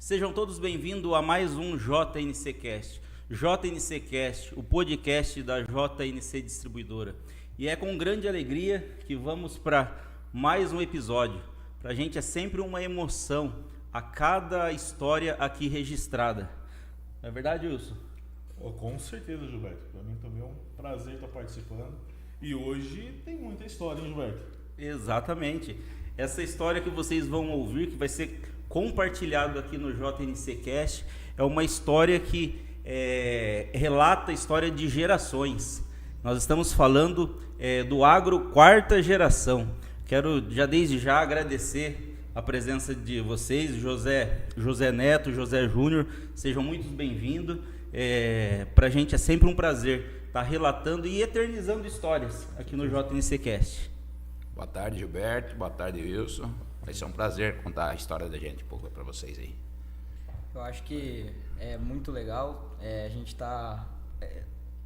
Sejam todos bem-vindos a mais um JNC Cast. JNC Cast, o podcast da JNC Distribuidora. E é com grande alegria que vamos para mais um episódio. Para a gente é sempre uma emoção a cada história aqui registrada. Não é verdade, Wilson? Com certeza, Gilberto. Para mim também é um prazer estar participando. E hoje tem muita história, hein, Gilberto? Exatamente. Essa história que vocês vão ouvir, que vai ser compartilhado aqui no JNC Cast, é uma história que relata a história de gerações. Nós estamos falando do agro quarta geração. Quero já desde já agradecer a presença de vocês, José Neto, José Júnior, sejam muito bem-vindos. Para a gente é sempre um prazer estar relatando e eternizando histórias aqui no JNC Cast. Boa tarde, Gilberto. Boa tarde, Wilson. Vai ser um prazer contar a história da gente um pouco para vocês aí. Eu acho que é muito legal. A gente está,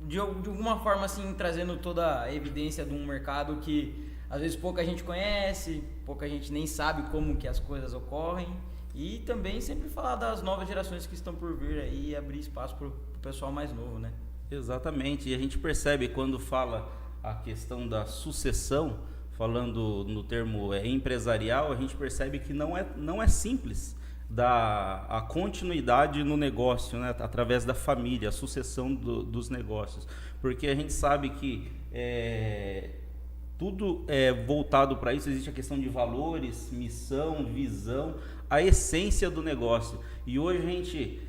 de alguma forma, assim, trazendo toda a evidência de um mercado que às vezes pouca gente conhece, pouca gente nem sabe como que as coisas ocorrem. E também sempre falar das novas gerações que estão por vir aí e abrir espaço para o pessoal mais novo, né? Exatamente. E a gente percebe quando fala a questão da sucessão, falando no termo empresarial, a gente percebe que não é simples dar a continuidade no negócio, né, através da família, a sucessão dos negócios. Porque a gente sabe que tudo é voltado para isso, existe a questão de valores, missão, visão, a essência do negócio. E hoje a gente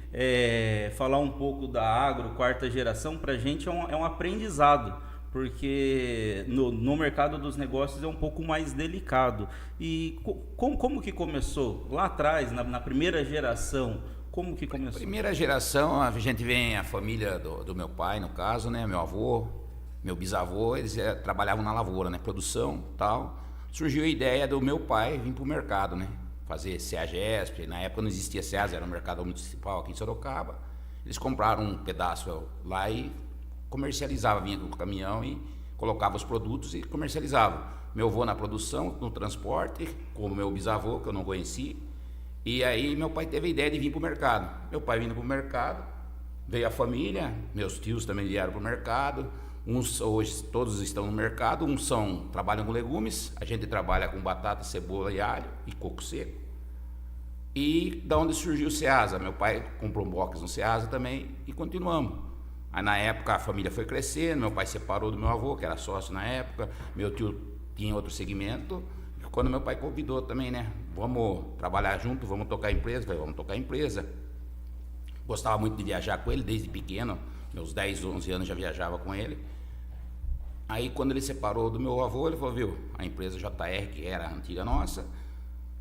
falar um pouco da agro, quarta geração, para a gente é um aprendizado, porque no mercado dos negócios é um pouco mais delicado. E como que começou? Lá atrás, na primeira geração, como que começou? Primeira geração, a gente vem, a família do meu pai, no caso, né, meu avô, meu bisavô, eles trabalhavam na lavoura, né, produção e tal. Surgiu a ideia do meu pai vir para o mercado, né, fazer CEAGESP. Na época não existia CEAS, era um mercado municipal aqui em Sorocaba. Eles compraram um pedaço lá e comercializava, vinha com o caminhão e colocava os produtos e comercializava. Meu avô na produção, no transporte, como meu bisavô, que eu não conheci. E aí meu pai teve a ideia de vir para o mercado. Meu pai vindo para o mercado, veio a família, meus tios também vieram para o mercado. Uns hoje todos estão no mercado, uns trabalham com legumes, a gente trabalha com batata, cebola e alho e coco seco. E da onde surgiu o Ceasa? Meu pai comprou um box no Ceasa também e continuamos. Aí na época a família foi crescendo, meu pai separou do meu avô, que era sócio na época, meu tio tinha outro segmento. E quando meu pai convidou também, né, vamos trabalhar junto, vamos tocar a empresa, falei, vamos tocar a empresa. Gostava muito de viajar com ele desde pequeno, meus 10, 11 anos já viajava com ele. Aí quando ele separou do meu avô, ele falou, viu, a empresa JR, que era a antiga nossa,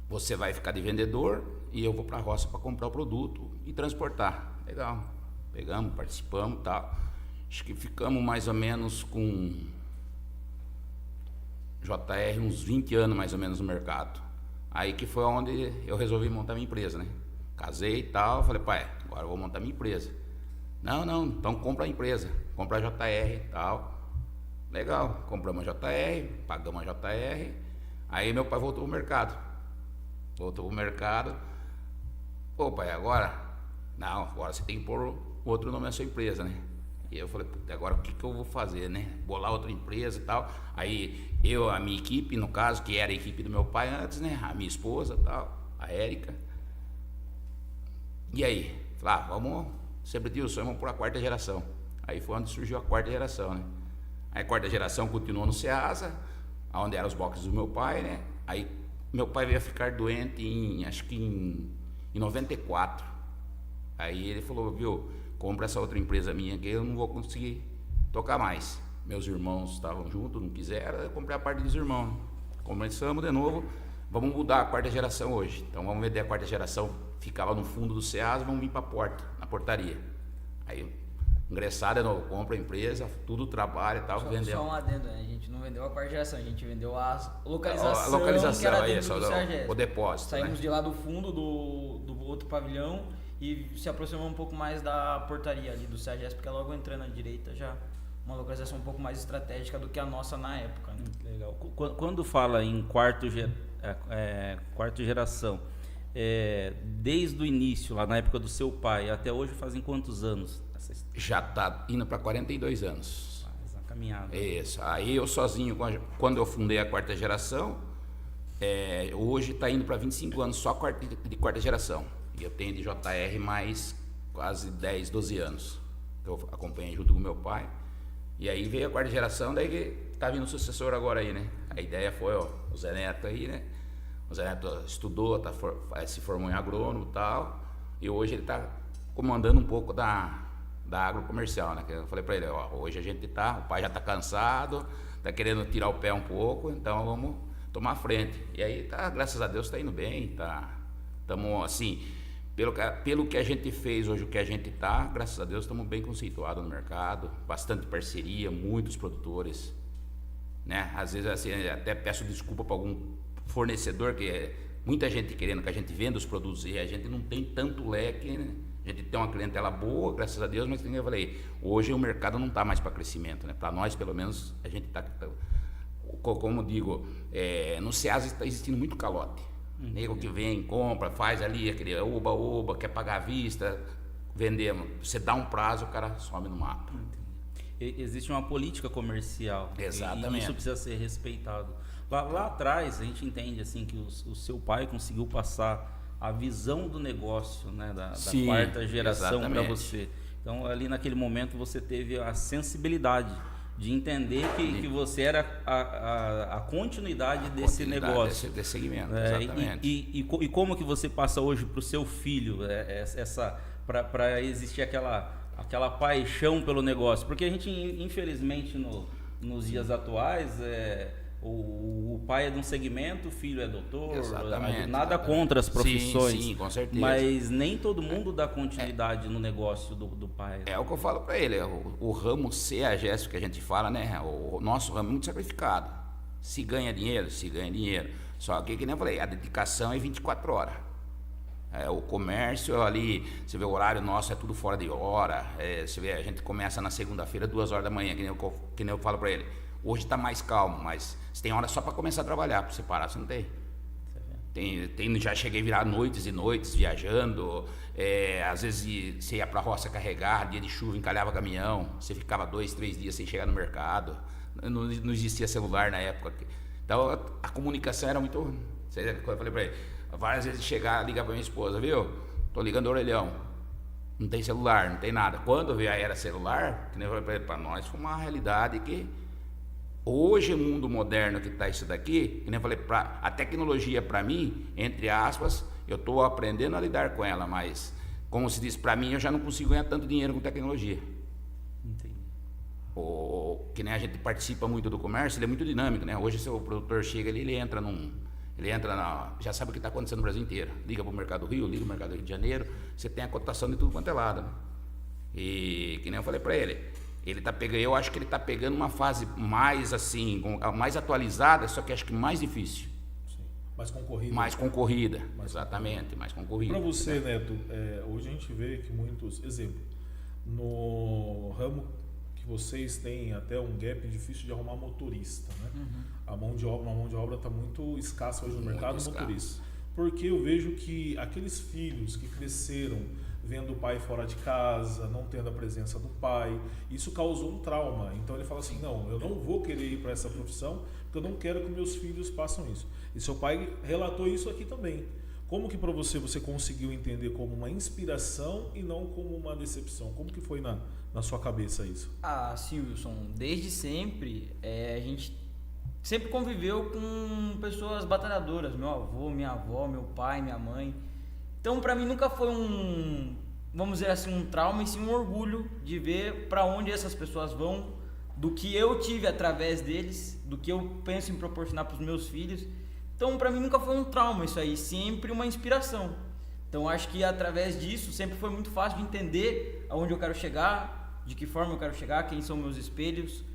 você vai ficar de vendedor e eu vou para a roça para comprar o produto e transportar. Legal. Pegamos, participamos e tal. Acho que ficamos mais ou menos com JR uns 20 anos mais ou menos no mercado. Aí que foi onde eu resolvi montar minha empresa, né? Casei e tal, falei, pai, agora eu vou montar minha empresa. Não, então compra a empresa, compra a JR e tal. Legal, compramos a JR, pagamos a JR. Aí meu pai voltou pro mercado. Pô, pai, agora? Não, agora você tem que pôr outro nome na sua empresa, né? E eu falei, agora o que eu vou fazer, né? Bolar outra empresa e tal. Aí a minha equipe, no caso, que era a equipe do meu pai antes, né? A minha esposa e tal, a Érica. E aí? Falei, vamos, sempre tinha o sonho, vamos por a quarta geração. Aí foi onde surgiu a quarta geração, né? Aí a quarta geração continuou no Ceasa, onde eram os boxes do meu pai, né? Aí meu pai veio a ficar doente acho que em 94. Aí ele falou, viu, compra essa outra empresa minha que eu não vou conseguir tocar mais. Meus irmãos estavam juntos, não quiseram, eu comprei a parte dos irmãos. Começamos de novo, vamos mudar a quarta geração hoje. Então vamos vender a quarta geração, ficava no fundo do Ceasa, vamos vir para a porta, na portaria. Aí, ingressar de novo, compra a empresa, tudo trabalho e tal, vendemos. Só um adendo, né? A gente não vendeu a quarta geração, a gente vendeu a localização, a localização que era aí, dentro do CEAGESP. o depósito. Saímos, né? de lá do fundo do outro pavilhão e se aproximou um pouco mais da portaria ali do CEAGESP, porque é logo entrando à direita já uma localização um pouco mais estratégica do que a nossa na época, né? Legal. Quando fala em quarta geração, desde o início, lá na época do seu pai, até hoje fazem quantos anos? Já está indo para 42 anos. Faz uma caminhada. Isso. Aí eu sozinho, quando eu fundei a quarta geração, hoje está indo para 25 anos só de quarta geração. E eu tenho de JR mais quase 10, 12 anos. Eu acompanhei junto com meu pai. E aí veio a quarta geração, daí que tá vindo o sucessor agora aí, né? A ideia foi, o Zé Neto aí, né? O Zé Neto estudou, se formou em agrônomo e tal, e hoje ele está comandando um pouco da agrocomercial, né? Que eu falei para ele, hoje a gente o pai já está cansado, está querendo tirar o pé um pouco, então vamos tomar frente. E aí, graças a Deus, está indo bem, estamos assim, pelo que a gente fez hoje, o que a gente está, graças a Deus, estamos bem conceituados no mercado, bastante parceria, muitos produtores, né? Às vezes, assim, até peço desculpa para algum fornecedor, que muita gente querendo que a gente venda os produtos e a gente não tem tanto leque, né? A gente tem uma clientela boa, graças a Deus, mas como eu falei, hoje o mercado não está mais para crescimento, né? Para nós, pelo menos, a gente está, como digo, no Ceasa está existindo muito calote. Nego que vem, compra, faz ali aquele oba-oba, quer pagar à vista, vendemos. Você dá um prazo, o cara some no mapa. Existe uma política comercial. Exatamente. E isso precisa ser respeitado. Lá atrás, a gente entende assim que o seu pai conseguiu passar a visão do negócio, né, da quarta geração para você. Então, ali naquele momento, você teve a sensibilidade de entender que você era a continuidade desse negócio. Desse segmento, exatamente. E como que você passa hoje para o seu filho para existir aquela paixão pelo negócio? Porque a gente, infelizmente, nos dias atuais, o pai é de um segmento, o filho é doutor, nada contra as profissões, sim, com certeza. Mas nem todo mundo dá continuidade no negócio do pai. É o que eu falo para ele, o ramo CEAGES que a gente fala, né? O nosso ramo é muito sacrificado. Se ganha dinheiro, Só que nem eu falei, a dedicação é 24 horas. O comércio ali, você vê o horário nosso é tudo fora de hora. Você vê, a gente começa na segunda-feira, 2 horas da manhã, que nem eu falo para ele. Hoje está mais calmo, mas você tem hora só para começar a trabalhar, para você parar, você não tem. Já cheguei a virar noites e noites viajando, às vezes você ia para a roça carregar, dia de chuva encalhava caminhão, você ficava 2, 3 dias sem chegar no mercado, não existia celular na época. Então a comunicação era muito... Eu falei para ele, várias vezes ligar para minha esposa, viu? Tô ligando o orelhão, não tem celular, não tem nada. Quando veio a era celular, que nem eu falei para ele, para nós foi uma realidade que... Hoje, no mundo moderno que está isso daqui, que nem eu falei, a tecnologia para mim, entre aspas, eu estou aprendendo a lidar com ela, mas, como se diz, para mim eu já não consigo ganhar tanto dinheiro com tecnologia. Entendi. Que nem a gente participa muito do comércio, ele é muito dinâmico, né? Hoje, se o produtor chega ali, já sabe o que está acontecendo no Brasil inteiro. Liga para o Mercado Rio, liga para o Mercado Rio de Janeiro, você tem a cotação de tudo quanto é lado, né? E que nem eu falei para ele, eu acho que ele está pegando uma fase mais assim, mais atualizada, só que acho que mais difícil. Sim. Mais concorrida. Exatamente, mais concorrida. Para você, Neto, hoje a gente vê que muitos, exemplo, no ramo que vocês têm até um gap difícil de arrumar motorista, né? A mão de obra está muito escassa hoje no mercado, motorista. Porque eu vejo que aqueles filhos que cresceram vendo o pai fora de casa, não tendo a presença do pai, isso causou um trauma. Então ele fala assim, não, eu não vou querer ir para essa profissão, porque eu não quero que meus filhos façam isso. E seu pai relatou isso aqui também. Como que para você conseguiu entender como uma inspiração e não como uma decepção? Como que foi na sua cabeça isso? Sim, Wilson, desde sempre, a gente sempre conviveu com pessoas batalhadoras, meu avô, minha avó, meu pai, minha mãe. Então, para mim, nunca foi vamos dizer assim, um trauma, e sim um orgulho de ver para onde essas pessoas vão, do que eu tive através deles, do que eu penso em proporcionar para os meus filhos. Então, para mim, nunca foi um trauma isso aí, sempre uma inspiração. Então, acho que através disso sempre foi muito fácil de entender aonde eu quero chegar, de que forma eu quero chegar, quem são meus espelhos.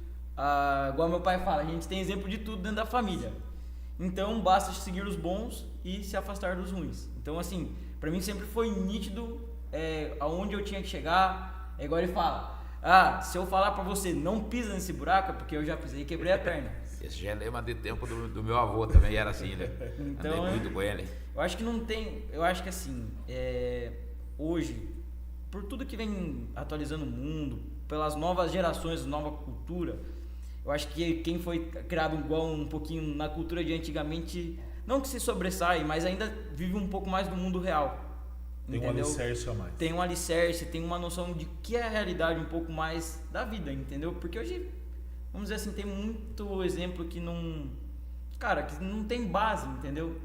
Igual meu pai fala, a gente tem exemplo de tudo dentro da família. Então, basta seguir os bons e se afastar dos ruins. Então, assim, para mim sempre foi nítido aonde eu tinha que chegar. É igual ele fala, se eu falar pra você, não pisa nesse buraco, é porque eu já pisei e quebrei a perna. Esse já é lema de tempo do meu avô, também era assim, né? Então, Andei muito com ele. eu acho que não tem, eu acho que assim, hoje, por tudo que vem atualizando o mundo, pelas novas gerações, nova cultura, eu acho que quem foi criado igual um pouquinho na cultura de antigamente, não que se sobressai, mas ainda vive um pouco mais do mundo real. Tem Entendeu? um alicerce a mais. Tem um alicerce, tem uma noção de que é a realidade um pouco mais da vida, entendeu? Porque hoje, vamos dizer assim, tem muito exemplo que não... Cara, que não tem base, entendeu?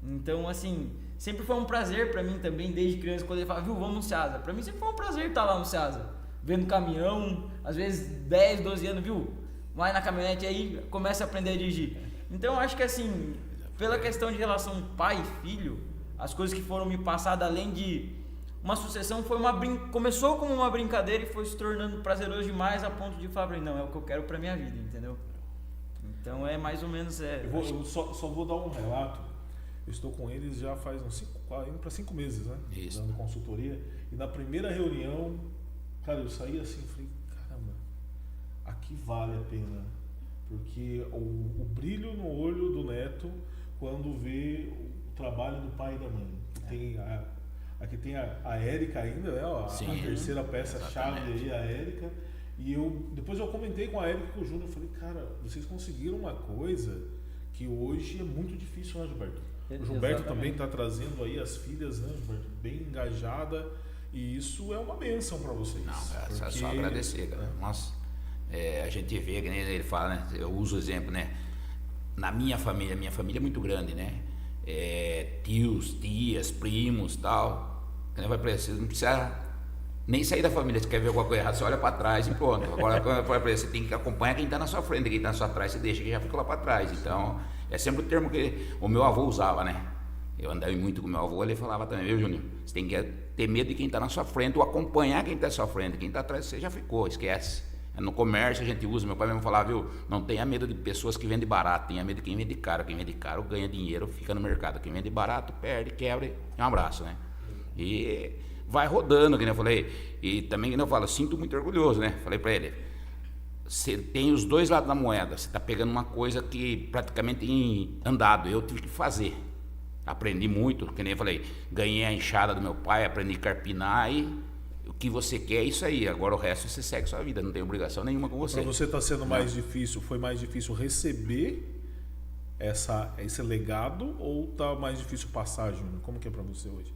Então, assim, sempre foi um prazer pra mim também, desde criança, quando ele falava, viu, vamos no Ceasa. Pra mim sempre foi um prazer estar lá no Ceasa, vendo caminhão, às vezes 10, 12 anos, viu? Vai na caminhonete aí, começa a aprender a dirigir. Então, eu acho que assim, pela questão de relação pai e filho, as coisas que foram me passadas, além de uma sucessão, começou como uma brincadeira e foi se tornando prazeroso demais a ponto de falar, não, é o que eu quero pra minha vida, entendeu? Então é mais ou menos... Eu só vou dar um relato. Eu estou com eles já faz uns 5 meses, né? Isso. Dando consultoria. E na primeira reunião, cara, eu saí assim, falei, caramba, aqui vale a pena. Porque o brilho no olho do neto quando vê o trabalho do pai e da mãe. Aqui tem a Érica ainda, né? A terceira peça-chave aí, a Érica. E depois eu comentei com a Érica e com o Júnior, eu falei, cara, vocês conseguiram uma coisa que hoje é muito difícil, né, Gilberto? O Gilberto também está trazendo aí as filhas, né, Gilberto? Bem engajada, e isso é uma bênção para vocês. Não, é só agradecer, cara. Nossa, a gente vê, que nem ele fala, né? Eu uso o exemplo, né? Na minha família é muito grande, né? Tios, tias, primos, tal. Vai para você não precisa nem sair da família. Se quer ver alguma coisa errada, você olha para trás e pronto. Agora, você tem que acompanhar quem está na sua frente, quem está na sua trás, você deixa, quem já fica lá para trás. Então, é sempre o termo que o meu avô usava, né? Eu andava muito com o meu avô, ele falava também, viu, Júnior? Você tem que ter medo de quem está na sua frente ou acompanhar quem está na sua frente. Quem está atrás de você já ficou, esquece. No comércio a gente usa, meu pai mesmo falava, viu, não tenha medo de pessoas que vendem barato, tenha medo de quem vende caro. Quem vende caro ganha dinheiro, fica no mercado. Quem vende barato, perde, quebra, um abraço, né? E vai rodando, que nem eu falei. E também, que nem eu falo, sinto muito orgulhoso, né? Falei pra ele, você tem os dois lados da moeda, você tá pegando uma coisa que praticamente tem andado, eu tive que fazer. Aprendi muito, que nem eu falei, ganhei a enxada do meu pai, aprendi a carpinar e... O que você quer é isso aí, agora o resto você segue sua vida, não tem obrigação nenhuma com você. Para você está sendo mais difícil, foi mais difícil receber esse legado ou está mais difícil passar, Júnior? Como que é para você hoje?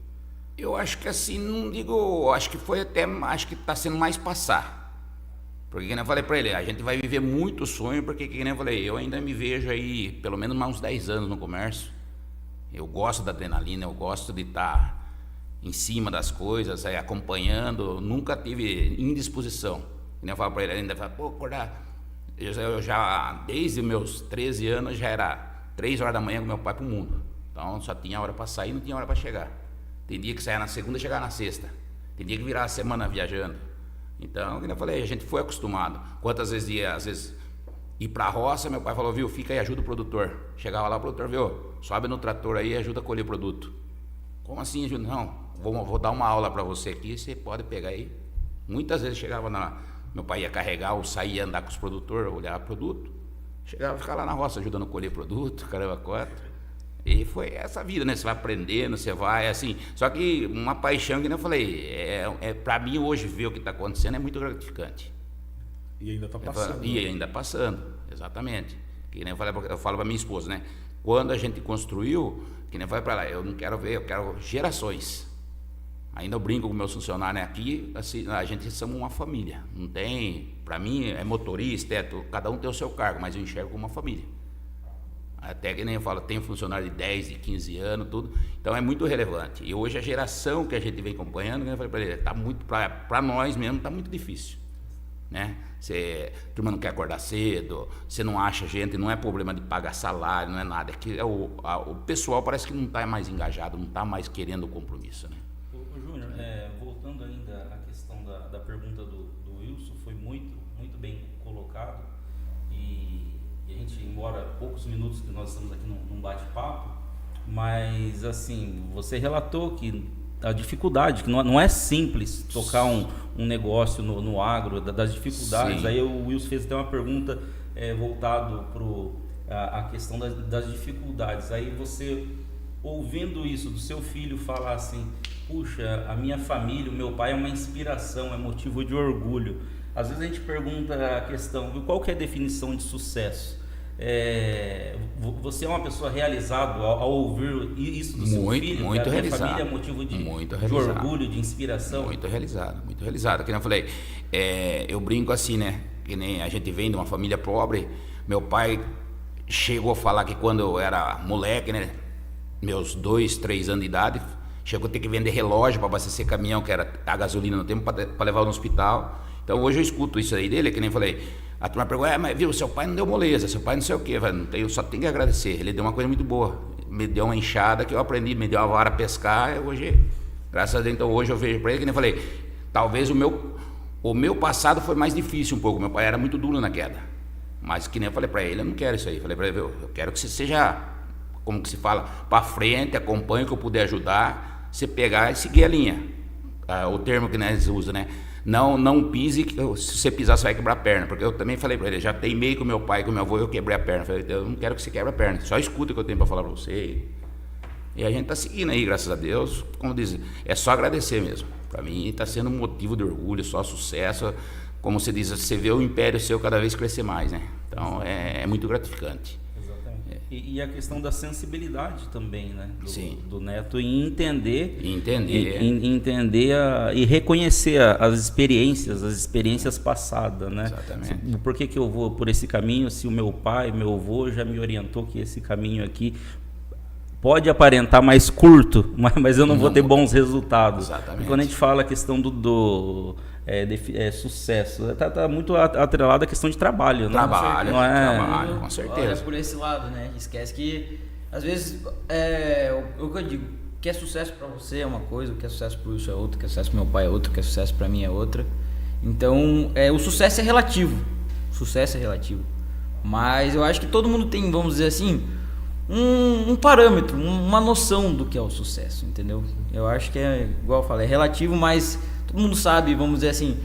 Eu acho que assim, não digo, acho que está sendo mais passar. Porque, como eu falei para ele, a gente vai viver muito sonho, porque, como eu falei, eu ainda me vejo aí, pelo menos mais uns 10 anos no comércio. Eu gosto da adrenalina, eu gosto de estar em cima das coisas, acompanhando, nunca tive indisposição. Eu falo para ele, ainda fala, pô, acordar. Eu já, desde meus 13 anos, já era 3 horas da manhã com meu pai pro mundo. Então só tinha hora para sair, não tinha hora para chegar. Tem dia que saia na segunda e chegava na sexta. Tem dia que virava a semana viajando. Então, como eu falei, a gente foi acostumado. Quantas vezes às vezes, ir pra roça, meu pai falou, viu, fica aí, ajuda o produtor. Chegava lá, o produtor, viu, sobe no trator aí e ajuda a colher o produto. Como assim, Júnior? Não. Vou dar uma aula para você aqui, você pode pegar aí. Muitas vezes chegava meu pai ia carregar ou saía andar com os produtores, olhar o produto. Chegava a ficar lá na roça ajudando a colher produto, caramba, quatro. E foi essa vida, né? Você vai aprendendo, você vai assim. Só que uma paixão, que eu falei, para mim hoje ver o que está acontecendo é muito gratificante. E ainda está passando. E ainda passando, exatamente. Que nem eu falo para minha esposa, né? Quando a gente construiu, que nem eu falei para ela, eu não quero ver, eu quero gerações. Ainda eu brinco com meus funcionários, né? Aqui, assim, a gente somos uma família. Não tem, para mim, é motorista, cada um tem o seu cargo, mas eu enxergo como uma família. Até que nem eu falo, tem funcionário de 10, de 15 anos, tudo. Então é muito relevante. E hoje a geração que a gente vem acompanhando, eu falei para ele, tá muito, para nós mesmo, tá muito difícil, né? A turma não quer acordar cedo, você não acha gente, não é problema de pagar salário, não é nada. É que o pessoal parece que não está mais engajado, não está mais querendo o compromisso, né? Júnior, voltando ainda à questão da pergunta do Wilson, foi muito, muito bem colocado. E a gente, embora poucos minutos que nós estamos aqui num bate-papo, mas assim, você relatou que a dificuldade, que não é simples tocar um negócio no agro, das dificuldades. Sim. Aí o Wilson fez até uma pergunta voltado para a questão das dificuldades. Aí você, ouvindo isso do seu filho falar assim, puxa, a minha família, o meu pai é uma inspiração, é motivo de orgulho. Às vezes a gente pergunta a questão, qual que é a definição de sucesso? Você é uma pessoa realizada ao ouvir isso do seu filho? Muito a minha realizado. família é motivo de realizado. orgulho, de inspiração? Muito realizado. Que nem eu falei, eu brinco assim, né? Que nem a gente vem de uma família pobre. Meu pai chegou a falar que quando eu era moleque, né? Meus 2, 3 anos de idade, chegou a ter que vender relógio para abastecer caminhão, que era a gasolina no tempo, para levar no hospital. Então hoje eu escuto isso aí dele, que nem eu falei. A turma pergunta, mas viu, seu pai não deu moleza, seu pai não sei o quê. Eu só tenho que agradecer, ele deu uma coisa muito boa. Me deu uma enxada que eu aprendi, me deu uma vara a pescar, hoje, graças a Deus, então hoje eu vejo para ele, que nem eu falei, talvez o meu passado foi mais difícil um pouco, meu pai era muito duro na queda. Mas que nem eu falei para ele, eu não quero isso aí. Falei para ele, eu quero que você seja, como que se fala, para frente, acompanhe o que eu puder ajudar, você pegar e seguir a linha. O termo que nós usamos, né? Não pise, se você pisar você vai quebrar a perna, porque eu também falei para ele, já teimei com meu pai, com meu avô, eu quebrei a perna. Falei, eu não quero que você quebre a perna, só escuta o que eu tenho para falar para você. E a gente tá seguindo aí, graças a Deus, como diz, é só agradecer mesmo. Para mim está sendo um motivo de orgulho, só sucesso. Como você diz, você vê o império seu cada vez crescer mais, né? Então é muito gratificante. Exatamente. E a questão da sensibilidade também, né? Sim. Do neto em entender. Entender. E reconhecer as experiências passadas, né? Exatamente. Por que eu vou por esse caminho se o meu pai, meu avô já me orientou que esse caminho aqui pode aparentar mais curto, mas eu não vou ter bons resultados. Exatamente. E quando a gente fala a questão do sucesso, tá muito atrelado à questão de trabalho, né? Trabalho, com certeza. Olha por esse lado, né? Esquece que, às vezes, o que eu digo, o que é sucesso pra você é uma coisa, o que é sucesso pro Wilson é outra, o que é sucesso pro meu pai é outra, o que é sucesso pra mim é outra. Então, o sucesso é relativo. Sucesso é relativo. Mas eu acho que todo mundo tem, vamos dizer assim, um parâmetro, uma noção do que é o sucesso, entendeu? Eu acho que igual eu falei, é relativo, mas todo mundo sabe, vamos dizer assim,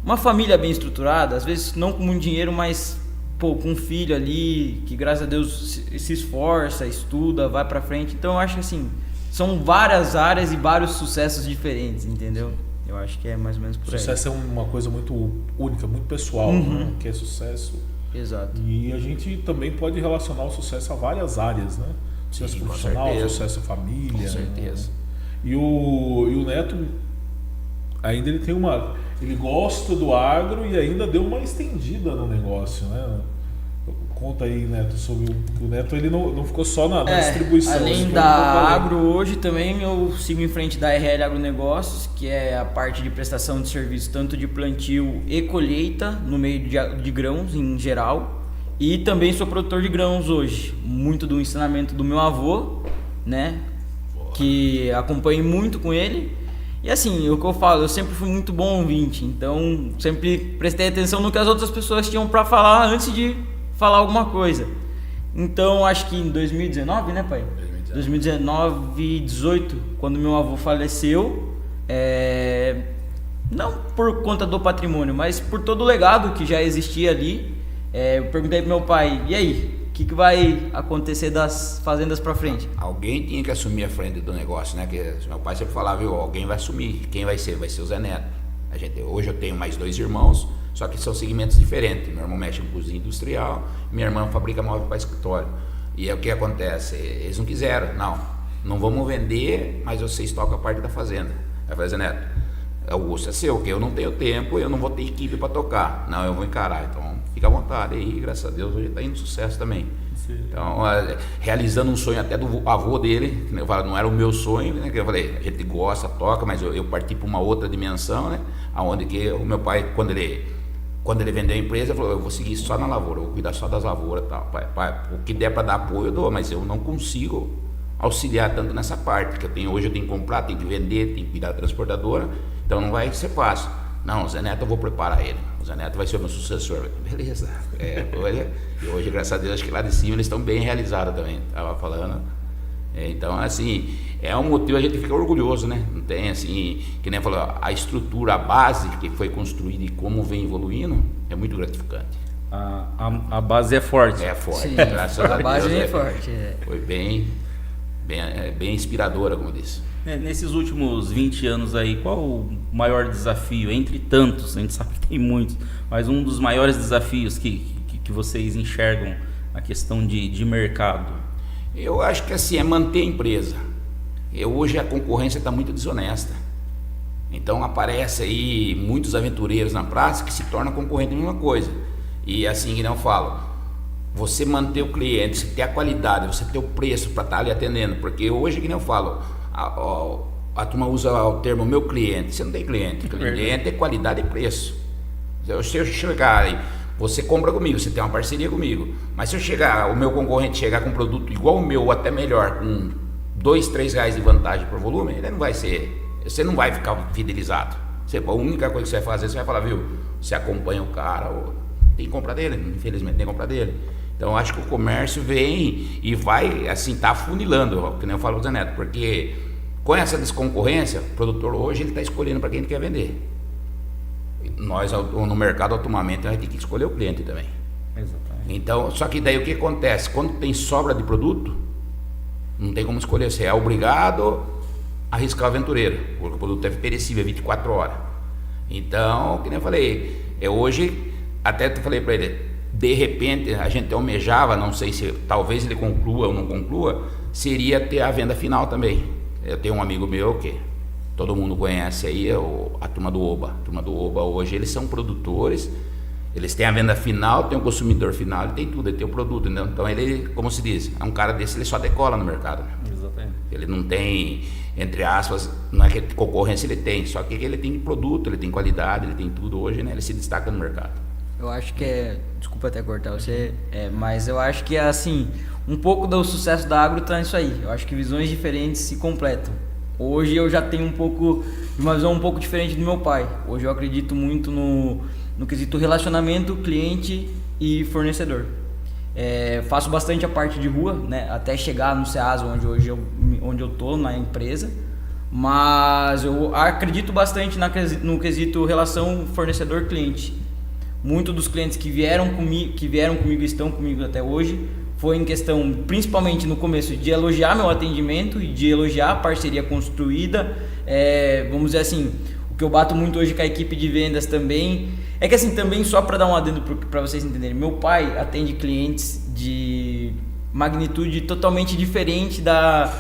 uma família bem estruturada, às vezes não com muito dinheiro, mas com um filho ali, que graças a Deus se esforça, estuda, vai pra frente. Então eu acho que assim, são várias áreas e vários sucessos diferentes, entendeu? Eu acho que é mais ou menos por aí. Sucesso é uma coisa muito única, muito pessoal, né? Que é sucesso. Exato. E a gente também pode relacionar o sucesso a várias áreas, né? Sucesso Sim, profissional, sucesso família. Com certeza. Né? E o Neto, ainda ele tem ele gosta do agro e ainda deu uma estendida no negócio, né? Conta aí, Neto, sobre o Neto, ele não ficou só na distribuição. Além da agro, hoje também eu sigo em frente da RL Agronegócios, que é a parte de prestação de serviço, tanto de plantio e colheita, no meio de grãos em geral. E também sou produtor de grãos hoje, muito do ensinamento do meu avô, né? Que acompanhei muito com ele. E assim, o que eu falo, eu sempre fui muito bom ouvinte, então sempre prestei atenção no que as outras pessoas tinham para falar antes de falar alguma coisa. Então acho que em 2019, né, pai? 2019, 18, quando meu avô faleceu, não por conta do patrimônio, mas por todo o legado que já existia ali, eu perguntei pro meu pai, e aí, o que vai acontecer das fazendas para frente? Alguém tinha que assumir a frente do negócio, né? Que meu pai sempre falava, viu, alguém vai assumir. Quem vai ser? Vai ser o Zé Neto. Hoje eu tenho mais 2 irmãos, só que são segmentos diferentes. Meu irmão mexe em cozinha industrial, minha irmã fabrica móvel para escritório. E o que acontece? Eles não quiseram. Não vamos vender, mas vocês tocam a parte da fazenda. Aí vai, Zé Neto, o osso é seu, que eu não tenho tempo, eu não vou ter equipe para tocar. Não, eu vou encarar. Então, fica à vontade. E graças a Deus hoje está indo sucesso também. Sim. Então, realizando um sonho até do avô dele, que eu falo, não era o meu sonho, né? Que eu falei, a gente gosta, toca, mas eu parti para uma outra dimensão, né? Onde que o meu pai, quando ele vendeu a empresa, falou, eu vou seguir só na lavoura, eu vou cuidar só das lavouras e tal. Pai, o que der para dar apoio eu dou, mas eu não consigo auxiliar tanto nessa parte, que hoje eu tenho que comprar, tenho que vender, tenho que cuidar da transportadora, então não vai ser fácil. Não, o Zé Neto eu vou preparar ele, o Zé Neto vai ser o meu sucessor. Beleza. E hoje, graças a Deus, acho que lá de cima eles estão bem realizados também, estava falando. Então, assim, é um motivo, a gente fica orgulhoso, né? Não tem assim, que nem falou, a estrutura, a base que foi construída e como vem evoluindo, é muito gratificante. A base é forte. É forte, Sim, graças a Deus. a base é forte. Foi bem inspiradora, como eu disse. Nesses últimos 20 anos aí, qual o maior desafio, entre tantos, a gente sabe que tem muitos, mas um dos maiores desafios que vocês enxergam na questão de mercado? Eu acho que assim, é manter a empresa. Hoje a concorrência está muito desonesta. Então aparece aí muitos aventureiros na praça que se tornam concorrente da mesma coisa. E assim que não falo, você manter o cliente, você ter a qualidade, você ter o preço para estar ali atendendo. Porque hoje que não falo, a turma usa o termo meu cliente. Você não tem cliente. Cliente é qualidade e preço. Se eu chegar aí, você compra comigo, você tem uma parceria comigo. Mas se eu chegar, o meu concorrente chegar com um produto igual o meu ou até melhor, com 2, 3 reais de vantagem por volume, ele não vai ser, você não vai ficar fidelizado. A única coisa que você vai fazer, você vai falar, viu, você acompanha o cara, ou tem que comprar dele, infelizmente tem que comprar dele. Então eu acho que o comércio vem e vai assim, tá afunilando, que nem eu falo pro Zé Neto, porque com essa desconcorrência, o produtor hoje ele está escolhendo para quem ele quer vender. Nós no mercado automaticamente a gente tem que escolher o cliente também. Exatamente. Então, só que daí o que acontece? Quando tem sobra de produto, não tem como escolher, você é obrigado a arriscar o aventureiro, porque o produto é perecível, é 24 horas. Então, que nem eu falei, hoje, até eu falei para ele, de repente a gente almejava, não sei se talvez ele conclua ou não conclua, seria ter a venda final também. Eu tenho um amigo meu que todo mundo conhece aí, a turma do Oba. A turma do Oba hoje, eles são produtores, eles têm a venda final, tem o consumidor final, ele tem tudo, ele tem o produto, entendeu? Então ele, como se diz, é um cara desse, ele só decola no mercado. Né? Exatamente. Ele não tem, entre aspas, não é que concorrência ele tem, só que ele tem produto, ele tem qualidade, ele tem tudo hoje, né? Ele se destaca no mercado. Eu acho que desculpa até cortar você, mas eu acho que assim, um pouco do sucesso da Agro está nisso aí. Eu acho que visões diferentes se completam. Hoje eu já tenho uma visão um pouco diferente do meu pai. Hoje eu acredito muito no quesito relacionamento cliente e fornecedor. Faço bastante a parte de rua, né, até chegar no Ceasa, onde eu tô na empresa. Mas eu acredito bastante no quesito relação fornecedor-cliente. Muitos dos clientes que vieram comigo e estão comigo até hoje foi em questão, principalmente no começo, de elogiar meu atendimento e de elogiar a parceria construída. Vamos dizer assim, o que eu bato muito hoje com a equipe de vendas também, é que assim, também só para dar um adendo para vocês entenderem, meu pai atende clientes de magnitude totalmente diferente da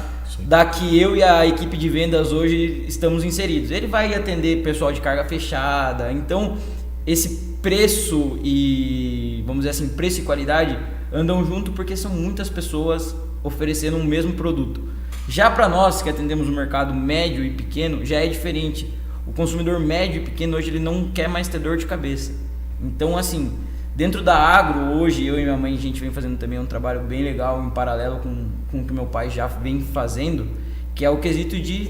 que eu e a equipe de vendas hoje estamos inseridos. Ele vai atender pessoal de carga fechada, então esse preço e, vamos dizer assim, preço e qualidade andam junto porque são muitas pessoas oferecendo o mesmo produto. Já para nós que atendemos o mercado médio e pequeno, já é diferente. O consumidor médio e pequeno hoje ele não quer mais ter dor de cabeça. Então assim, dentro da Agro hoje, eu e minha mãe a gente vem fazendo também um trabalho bem legal em paralelo com o que meu pai já vem fazendo, que é o quesito de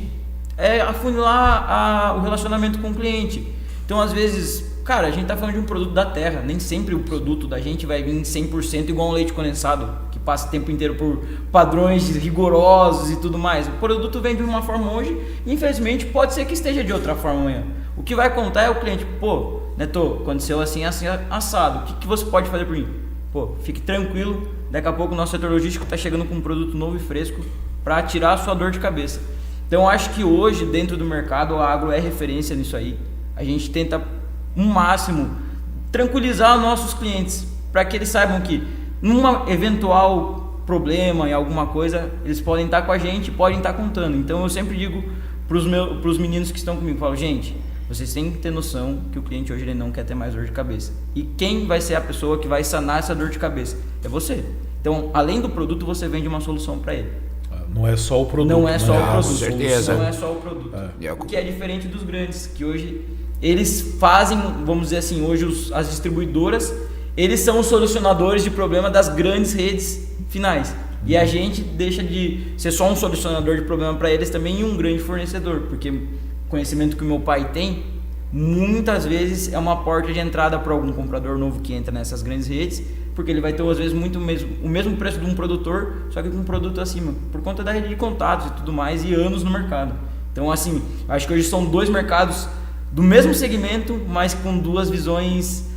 afunilar o relacionamento com o cliente. Então às vezes, cara, a gente tá falando de um produto da terra, nem sempre o produto da gente vai vir 100% igual um leite condensado, que passa o tempo inteiro por padrões rigorosos e tudo mais. O produto vem de uma forma hoje e infelizmente pode ser que esteja de outra forma amanhã. O que vai contar é o cliente, pô, Neto, aconteceu assim, assim, assado, o que você pode fazer por mim? Pô, fique tranquilo, daqui a pouco o nosso setor logístico tá chegando com um produto novo e fresco para tirar a sua dor de cabeça. Então acho que hoje dentro do mercado a Agro é referência nisso aí. A gente tenta um máximo tranquilizar nossos clientes para que eles saibam que numa eventual problema em alguma coisa eles podem estar com a gente, podem estar contando. Então eu sempre digo para os meninos que estão comigo, falo, gente, vocês têm que ter noção que o cliente hoje ele não quer ter mais dor de cabeça, e quem vai ser a pessoa que vai sanar essa dor de cabeça é você. Então além do produto você vende uma solução para ele. Não é só o produto. Não é só o produto. Com certeza. Não é só o produto. O que é diferente dos grandes, que hoje eles fazem, vamos dizer assim, hoje as distribuidoras, eles são os solucionadores de problema das grandes redes finais. E a gente deixa de ser só um solucionador de problema para eles também e um grande fornecedor, porque o conhecimento que o meu pai tem, muitas vezes é uma porta de entrada para algum comprador novo que entra nessas grandes redes, porque ele vai ter às vezes o mesmo preço de um produtor, só que com um produto acima, por conta da rede de contatos e tudo mais, e anos no mercado. Então, assim, acho que hoje são dois mercados do mesmo segmento, mas com duas visões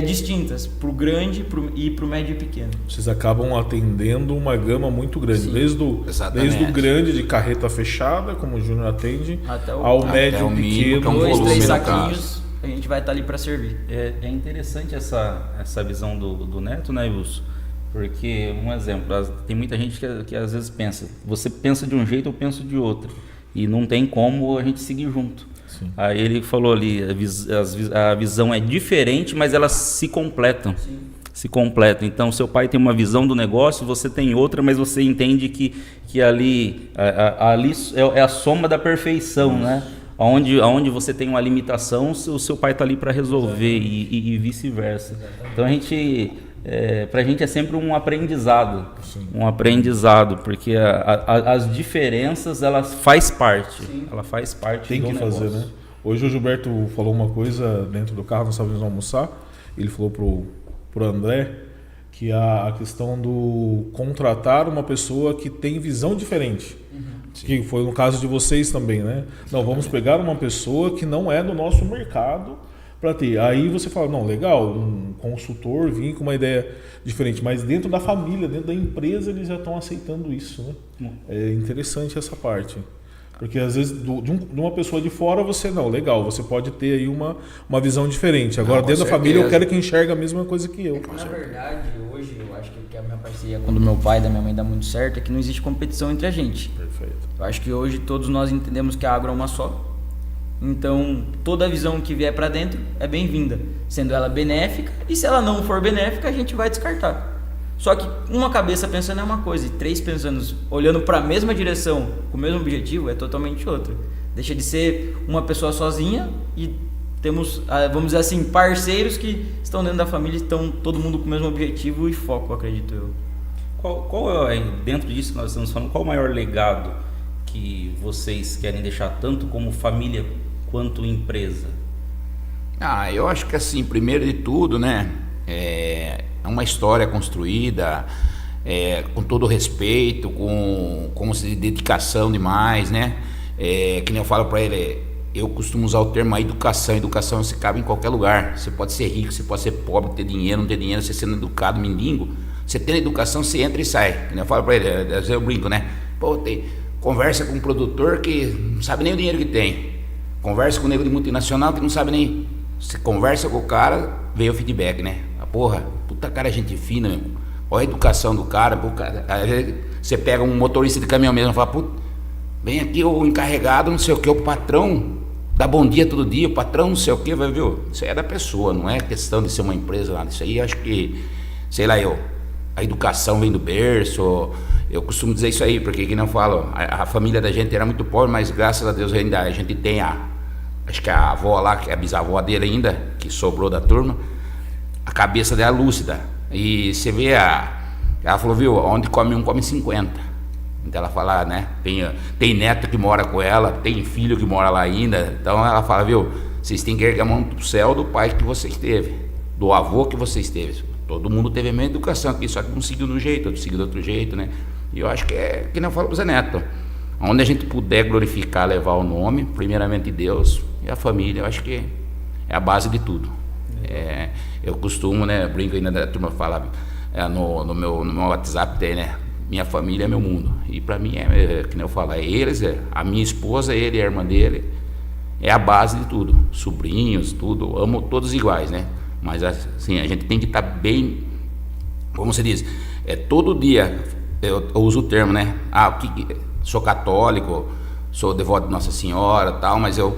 distintas, para o grande e para o médio e pequeno. Vocês acabam atendendo uma gama muito grande, desde o grande de carreta fechada, como o Júnior atende, ao médio e pequeno. 2, 3 saquinhos, a gente vai estar ali para servir. É interessante essa visão do Neto, né, Wilson? Porque, um exemplo, tem muita gente que às vezes pensa, você pensa de um jeito, eu penso de outro, e não tem como a gente seguir junto. Sim. Aí ele falou ali, a visão é diferente, mas elas se completam. Sim. Se completam. Então, seu pai tem uma visão do negócio, você tem outra, mas você entende que ali é a soma da perfeição, né? Onde você tem uma limitação, o seu pai está ali para resolver e vice-versa. Então, pra gente é sempre um aprendizado. Sim. Um aprendizado, porque as diferenças, elas faz parte. Sim. Ela faz parte Tem do que negócio. fazer, né? Hoje o Gilberto falou uma coisa dentro do carro, nós estávamos indo almoçar. Ele falou pro André que a questão do contratar uma pessoa que tem visão diferente. Que foi no caso de vocês também, né? Não, vamos pegar uma pessoa que não é do nosso mercado para ter. Aí você fala, não, legal, um consultor vir com uma ideia diferente, mas dentro da família, dentro da empresa, eles já estão aceitando isso, né? É interessante essa parte. Porque às vezes de uma pessoa de fora você não, legal, você pode ter aí uma visão diferente. Agora dentro da família eu quero que enxergue a mesma coisa que eu. Na verdade, hoje eu acho que a minha parceria com o do meu pai e da minha mãe dá muito certo é que não existe competição entre a gente. Perfeito. Eu acho que hoje todos nós entendemos que a agro é uma só. Então, toda visão que vier para dentro é bem-vinda, sendo ela benéfica, e se ela não for benéfica, a gente vai descartar. Só que uma cabeça pensando é uma coisa, e 3 pensando, olhando para a mesma direção, com o mesmo objetivo, é totalmente outra. Deixa de ser uma pessoa sozinha e temos, vamos dizer assim, parceiros que estão dentro da família, estão todo mundo com o mesmo objetivo e foco, acredito eu. Qual é, dentro disso que nós estamos falando, qual o maior legado que vocês querem deixar, tanto como família quanto empresa? Eu acho que assim, primeiro de tudo, né, é uma história construída com todo respeito, com dedicação demais, né? Que nem eu falo para ele, eu costumo usar o termo educação. Educação você cabe em qualquer lugar. Você pode ser rico, você pode ser pobre, ter dinheiro, não ter dinheiro, você sendo educado, mendigo. Você tendo educação, você entra e sai. Que nem eu falo para ele, às vezes eu brinco, né? Pô, conversa com um produtor que não sabe nem o dinheiro que tem. Conversa com um nego de multinacional que não sabe nem. Você conversa com o cara, vem o feedback, né? Porra, puta cara, gente fina, meu. Olha a educação do cara, você pega um motorista de caminhão mesmo e fala, puta, vem aqui o encarregado, não sei o que, o patrão dá bom dia todo dia, o patrão não sei o que, vai ver, isso aí é da pessoa, não é questão de ser uma empresa, nada. Isso aí acho que, sei lá, a educação vem do berço, eu costumo dizer isso aí, porque que não falo, a família da gente era muito pobre, mas graças a Deus ainda a gente tem acho que a avó lá, que é a bisavó dele ainda, que sobrou da turma, a cabeça dela lúcida, e você vê ela falou, viu, onde come um, come 50. Então ela fala, né, tem neto que mora com ela, tem filho que mora lá ainda, então ela fala, viu, vocês têm que erguer a mão pro céu do pai que vocês teve, do avô que vocês teve. Todo mundo teve a mesma educação aqui, só que um seguiu de um jeito, outro seguiu de outro jeito, né? E eu acho que que nem eu falo pro Zé Neto, onde a gente puder glorificar, levar o nome, primeiramente Deus e a família, eu acho que é a base de tudo. Eu costumo, né, brinco ainda da turma falar, no meu WhatsApp tem, né, minha família é meu mundo, e para mim que nem eu falo, eles, a minha esposa, ele e a irmã dele, é a base de tudo, sobrinhos, tudo, amo todos iguais, né, mas assim, a gente tem que estar bem, como se diz, todo dia, eu uso o termo, né, sou católico, sou devoto de Nossa Senhora, tal, mas eu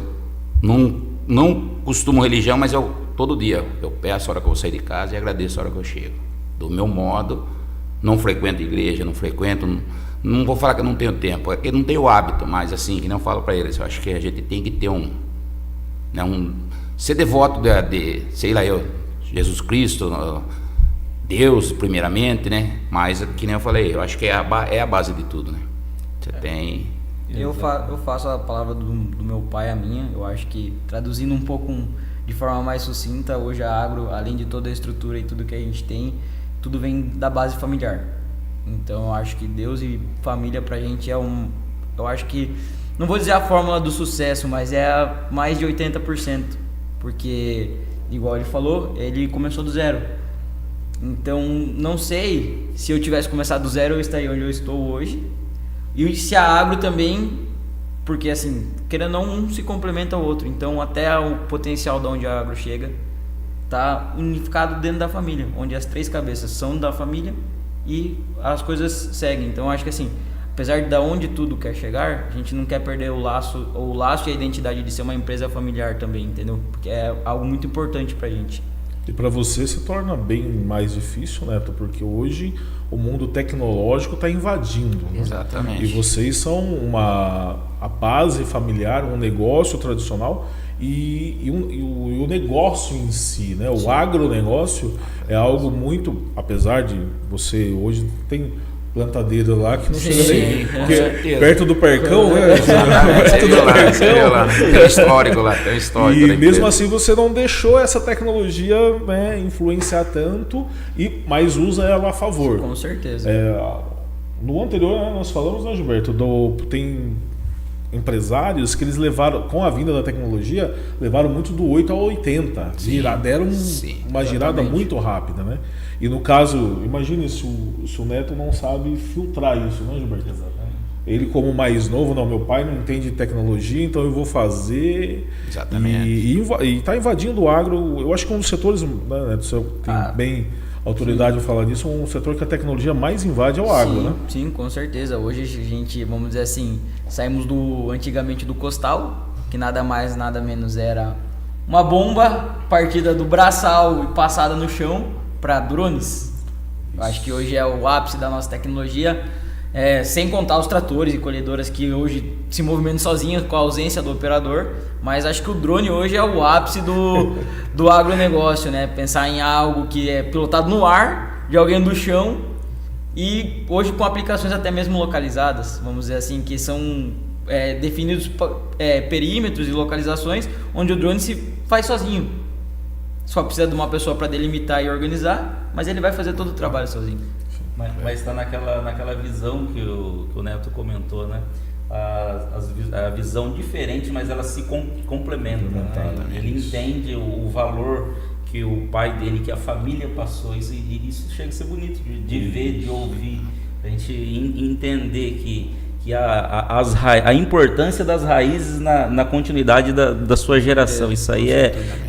não costumo religião, mas todo dia eu peço a hora que eu vou sair de casa e agradeço a hora que eu chego. Do meu modo, não frequento igreja, não vou falar que eu não tenho tempo, é que eu não tenho hábito, mas assim, que não falo para eles, eu acho que a gente tem que ter ser devoto sei lá, Jesus Cristo, Deus primeiramente, né? Mas que nem eu falei, eu acho que é a base de tudo, né? Você tem Eu faço a palavra do meu pai a minha. Eu acho que, traduzindo um pouco de forma mais sucinta, hoje a agro, além de toda a estrutura e tudo que a gente tem, tudo vem da base familiar. Então eu acho que Deus e família pra gente eu acho que, não vou dizer a fórmula do sucesso, mas é mais de 80%. Porque, igual ele falou, ele começou do zero. Então, não sei se eu tivesse começado do zero, eu estaria onde eu estou hoje. E se a agro também, porque assim, querendo ou não, um se complementa ao outro. Então, até o potencial de onde a agro chega está unificado dentro da família, onde as 3 cabeças são da família e as coisas seguem. Então, acho que assim, apesar de onde tudo quer chegar, a gente não quer perder o laço e a identidade de ser uma empresa familiar também, entendeu? Porque é algo muito importante pra gente. E para você se torna bem mais difícil, Neto, porque hoje o mundo tecnológico está invadindo. Né? Exatamente. E vocês são a base familiar, um negócio tradicional e o negócio em si, né? O agronegócio é algo muito, apesar de você hoje tem plantadeira lá que não chega nem perto do Percão, né? Você viu lá, tem um histórico lá, tem um histórico. E mesmo assim você não deixou essa tecnologia, né, influenciar tanto, mas usa ela a favor. Com certeza. No anterior, né, nós falamos, né, Gilberto, tem empresários que eles levaram, com a vinda da tecnologia, levaram muito do 8 ao 80. Deram uma girada muito rápida, né? E no caso, imagine se o Neto não sabe filtrar isso, né, Gilberto? Exatamente. Ele como mais novo, não, meu pai não entende tecnologia, então eu vou fazer. Exatamente. E está invadindo o agro. Eu acho que um dos setores, né, Neto, tem bem autoridade para falar disso, um setor que a tecnologia mais invade é o agro, né? Sim, com certeza. Hoje a gente, vamos dizer assim, saímos antigamente do costal, que nada mais, nada menos era uma bomba partida do braçal e passada no chão para drones. Eu acho que hoje é o ápice da nossa tecnologia, sem contar os tratores e colhedoras que hoje se movimentam sozinhos com a ausência do operador, mas acho que o drone hoje é o ápice do agronegócio, né? Pensar em algo que é pilotado no ar, de alguém do chão, e hoje com aplicações até mesmo localizadas, vamos dizer assim, que são definidos perímetros e localizações onde o drone se faz sozinho. Só precisa de uma pessoa para delimitar e organizar, mas ele vai fazer todo o trabalho sozinho. Mas está naquela visão que o Neto comentou, né? A visão diferente, mas ela se complementa. Né? Ele entende o valor que o pai dele, que a família passou, e isso chega a ser bonito de ver, de ouvir, a gente entender que a importância das raízes na continuidade da sua geração. Isso aí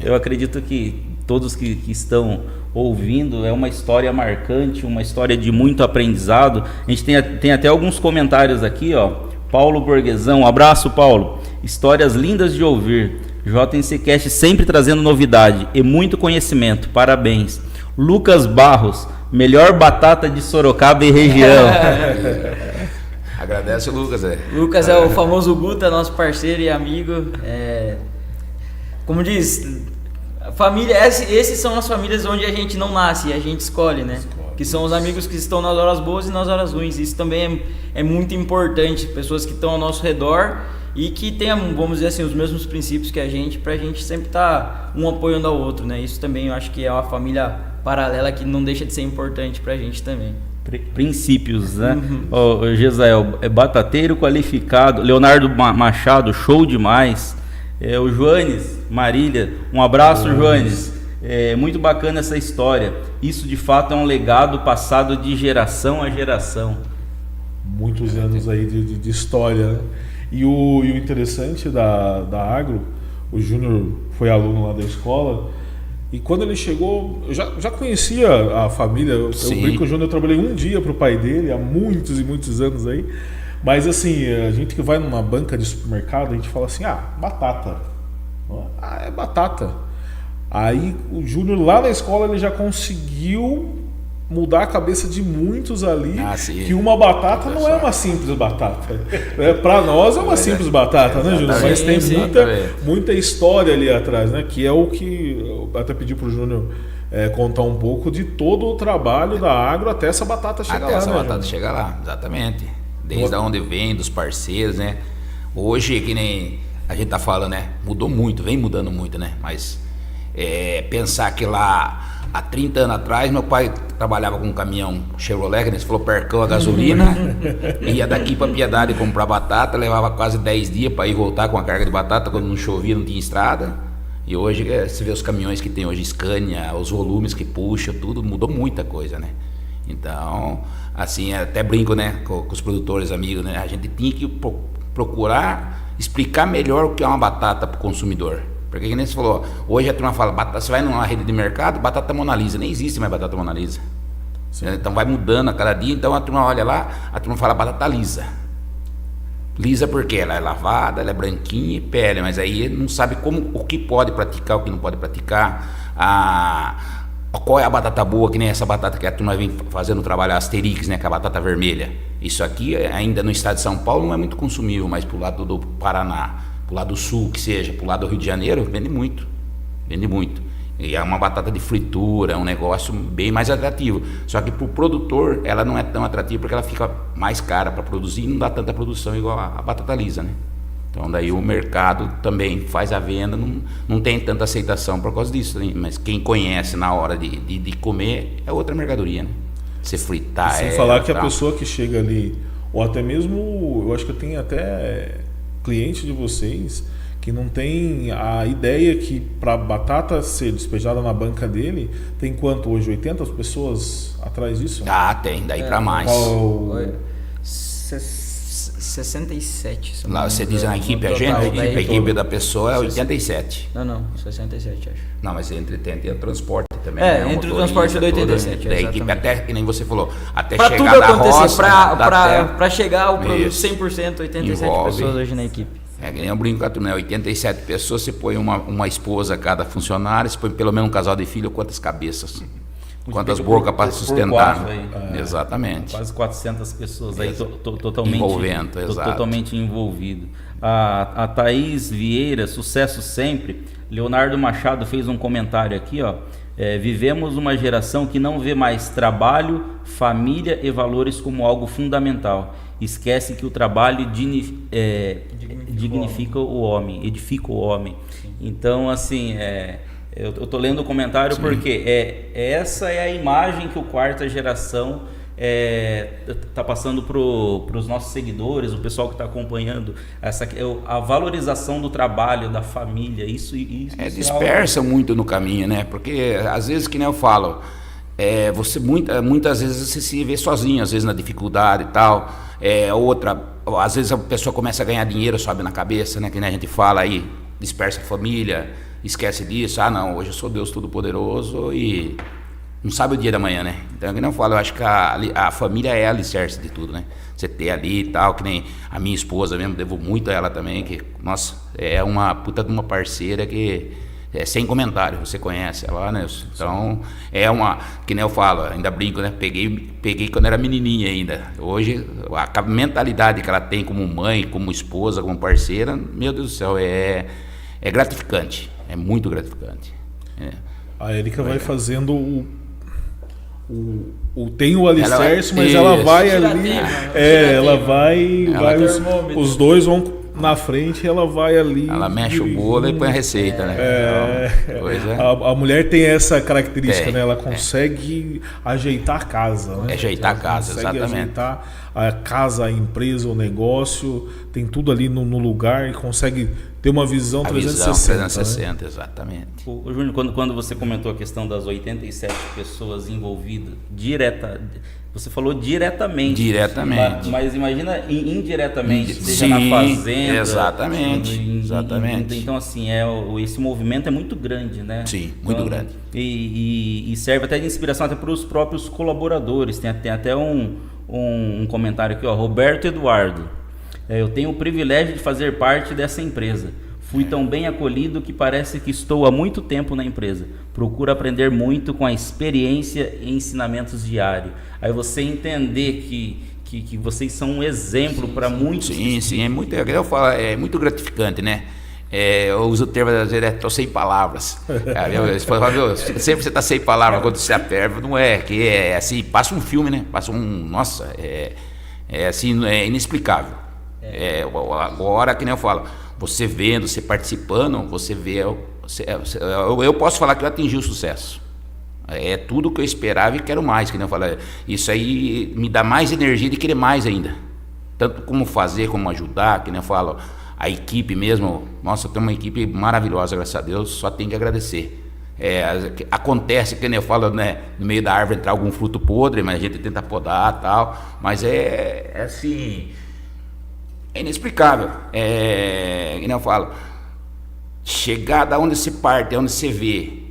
eu acredito que todos que estão ouvindo, é uma história marcante, uma história de muito aprendizado. A gente tem até alguns comentários aqui, ó. Paulo Borguesão, um abraço, Paulo. Histórias lindas de ouvir. JNC Cast sempre trazendo novidade e muito conhecimento. Parabéns. Lucas Barros, melhor batata de Sorocaba e região. Agradece o Lucas, Lucas é o famoso Guta, nosso parceiro e amigo. Como diz, família, esses são as famílias onde a gente não nasce, a gente escolhe, né? Que são os amigos que estão nas horas boas e nas horas ruins. Isso também é muito importante, pessoas que estão ao nosso redor e que tenham, vamos dizer assim, os mesmos princípios que a gente, pra gente sempre estar um apoiando ao outro, né? Isso também eu acho que é uma família paralela que não deixa de ser importante pra gente também. Princípios, né? Gesael, batateiro qualificado. Leonardo Machado, show demais. O Joanes, Marília, um abraço, Joanes. Muito bacana essa história. Isso de fato é um legado passado de geração a geração. Muitos anos aí de história, né? E o interessante da Agro, o Júnior foi aluno lá da escola, e quando ele chegou, eu já conhecia a família. Eu brinco com o Júnior, eu trabalhei um dia para o pai dele, há muitos e muitos anos aí. Mas assim, a gente que vai numa banca de supermercado, a gente fala assim, batata. É batata. Aí o Júnior lá na escola, ele já conseguiu mudar a cabeça de muitos ali, que uma batata não é uma simples batata. Para nós é uma simples batata, né, Júnior? Mas tem muita história ali atrás, né? Que é o que eu até pedi pro Júnior contar um pouco de todo o trabalho da Agro até essa batata chegar lá. Até essa batata chegar lá, exatamente. Desde onde vem, dos parceiros, né? Hoje, que nem a gente tá falando, né? Mudou muito, vem mudando muito, né? Mas pensar que lá há 30 anos atrás meu pai trabalhava com um caminhão Chevrolet, né? Você falou percão a gasolina, ia daqui para Piedade comprar batata, levava quase 10 dias para ir voltar com a carga de batata quando não chovia, não tinha estrada. E hoje você vê os caminhões que tem hoje, Scania, os volumes que puxa, tudo mudou muita coisa, né? Então, assim, até brinco, né, com os produtores amigos, né? A gente tinha que procurar explicar melhor o que é uma batata para o consumidor. Porque, que nem você falou, hoje a turma fala, batata, você vai numa rede de mercado, batata Mona Lisa, nem existe mais batata Mona Lisa. Então vai mudando a cada dia, então a turma olha lá, a turma fala batata lisa. Lisa porque ela é lavada, ela é branquinha e pele, mas aí não sabe o que pode praticar, o que não pode praticar, qual é a batata boa, que nem essa batata que a turma vem fazendo o trabalho Asterix, né, que é a batata vermelha. Isso aqui ainda no estado de São Paulo não é muito consumível, mas pro lado do Paraná, pro lado do sul, que seja, pro lado do Rio de Janeiro, vende muito. E é uma batata de fritura, é um negócio bem mais atrativo. Só que pro produtor ela não é tão atrativa porque ela fica mais cara para produzir e não dá tanta produção igual a batata lisa, né? Então daí o mercado também faz a venda, não tem tanta aceitação por causa disso, né? Mas quem conhece na hora de comer é outra mercadoria, né? Você fritar. Sem falar que a pessoa que chega ali, ou até mesmo, eu acho que eu tenho até cliente de vocês que não tem a ideia que para batata ser despejada na banca dele, tem quanto hoje? 80 pessoas atrás disso? Tem, daí para mais. 67. Lá você diz na equipe, a equipe da pessoa é 87. Não, 67 acho. Não, mas entre tem o transporte também. Entre o transporte do 87. Da equipe, até que nem você falou, até pra chegar tudo da acontecer, roça. pra chegar ao produto 100%, 87 pessoas hoje na equipe. Que nem eu brinco com a turma, 87 pessoas, você põe uma esposa a cada funcionário, você põe pelo menos um casal de filho, quantas cabeças? Quantas bocas para sustentar? Exatamente. Quase 400 pessoas aí totalmente totalmente envolvido. A Thaís Vieira, sucesso sempre. Leonardo Machado fez um comentário aqui, ó. Vivemos uma geração que não vê mais trabalho, família e valores como algo fundamental. Esquece que o trabalho dignifica o homem, edifica o homem. Então, assim, eu tô lendo o comentário. Sim. Porque essa é a imagem que o quarta geração tá passando para os nossos seguidores, o pessoal que está acompanhando, a valorização do trabalho, da família, isso dispersa muito no caminho, né? Porque às vezes, que nem eu falo, você muitas vezes você se vê sozinho, às vezes na dificuldade e tal. Às vezes a pessoa começa a ganhar dinheiro, sobe na cabeça, né? Que nem a gente fala aí, dispersa a família, esquece disso. Não, hoje eu sou Deus Todo-Poderoso e não sabe o dia da manhã, né? Então, que nem eu falo, eu acho que a família é a alicerce de tudo, né? Você ter ali e tal, que nem a minha esposa mesmo, devo muito a ela também, que, nossa, é uma puta de uma parceira que sem comentário, você conhece ela, né? Então, que nem eu falo, ainda brinco, né? Peguei quando era menininha ainda. Hoje, a mentalidade que ela tem como mãe, como esposa, como parceira, meu Deus do céu, é gratificante, é muito gratificante. A Érica vai fazendo tem o alicerce, mas ela vai ali, ela vai os dois vão na frente, ela vai ali. Ela mexe o bolo e põe a receita, né? A mulher tem essa característica, né? Ela consegue ajeitar a casa, né? Ajeitar a casa, exatamente. Ajeitar a casa, a empresa, o negócio, tem tudo ali no lugar e consegue ter uma visão 360. 360, né? Exatamente. O Júnior, quando você comentou a questão das 87 pessoas envolvidas, você falou diretamente. Diretamente. Mas imagina indiretamente, seja na fazenda. Exatamente. Então, assim, esse movimento é muito grande, né? Sim, muito grande. E serve até de inspiração até para os próprios colaboradores. Tem até um comentário aqui, ó, Roberto Eduardo. Eu tenho o privilégio de fazer parte dessa empresa. Fui tão bem acolhido que parece que estou há muito tempo na empresa. Procuro aprender muito com a experiência e ensinamentos diários. Aí você entender que vocês são um exemplo para muitos. Sim, é muito gratificante, né? Eu uso o termo, às vezes, estou sem palavras. Sempre você está sem palavras quando você aperta, não é? Que é assim, passa um filme, né? Nossa, É assim, é inexplicável. Agora, que nem eu falo, você vendo, você participando, você vê... eu posso falar que eu atingi o sucesso. É tudo que eu esperava e quero mais, que nem eu falo. Isso aí me dá mais energia de querer mais ainda. Tanto como fazer, como ajudar, que nem eu falo. A equipe mesmo, nossa, tem uma equipe maravilhosa, graças a Deus, só tem que agradecer. Acontece, que nem eu falo, né, no meio da árvore entrar algum fruto podre, mas a gente tenta podar e tal, mas assim, é inexplicável. Que nem eu falo, chegar da onde se parte, onde você vê,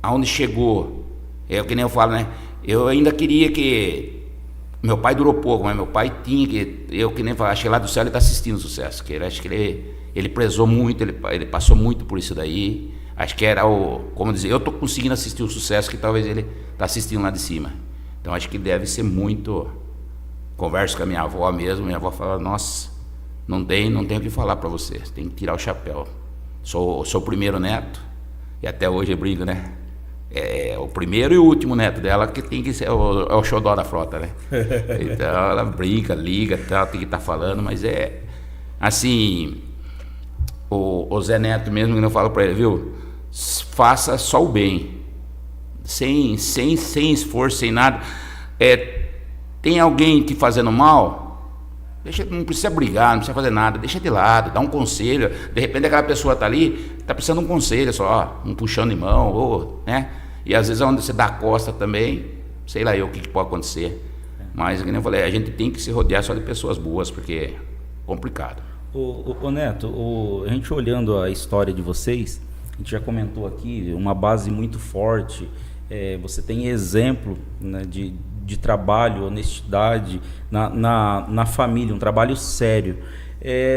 aonde chegou, que nem eu falo, né, eu ainda queria que... Meu pai durou pouco, mas meu pai tinha que... Eu que nem falo, acho que lá do céu ele está assistindo o sucesso, que acho que ele prezou muito, ele passou muito por isso daí. Acho que era como dizer, eu estou conseguindo assistir o sucesso que talvez ele está assistindo lá de cima. Então acho que deve ser muito... Converso com a minha avó mesmo, minha avó fala, nossa, não tenho o que falar para você, tem que tirar o chapéu. Sou o primeiro neto, e até hoje eu brinco, né? O primeiro e o último neto dela que tem que ser o xodó da frota, né? Então ela brinca, liga, tal, tem que estar falando, mas assim, o Zé Neto mesmo, que eu falo para ele, viu? Faça só o bem, sem esforço, sem nada. Tem alguém te fazendo mal, não precisa brigar, não precisa fazer nada, deixa de lado, dá um conselho. De repente aquela pessoa está ali, está precisando de um conselho só, um puxando de mão, né? E às vezes onde você dá a costa também, sei lá o que pode acontecer. Mas, como eu falei, a gente tem que se rodear só de pessoas boas, porque é complicado. Ô Neto, a gente olhando a história de vocês, a gente já comentou aqui, uma base muito forte, você tem exemplo, né, de trabalho, honestidade na família, um trabalho sério.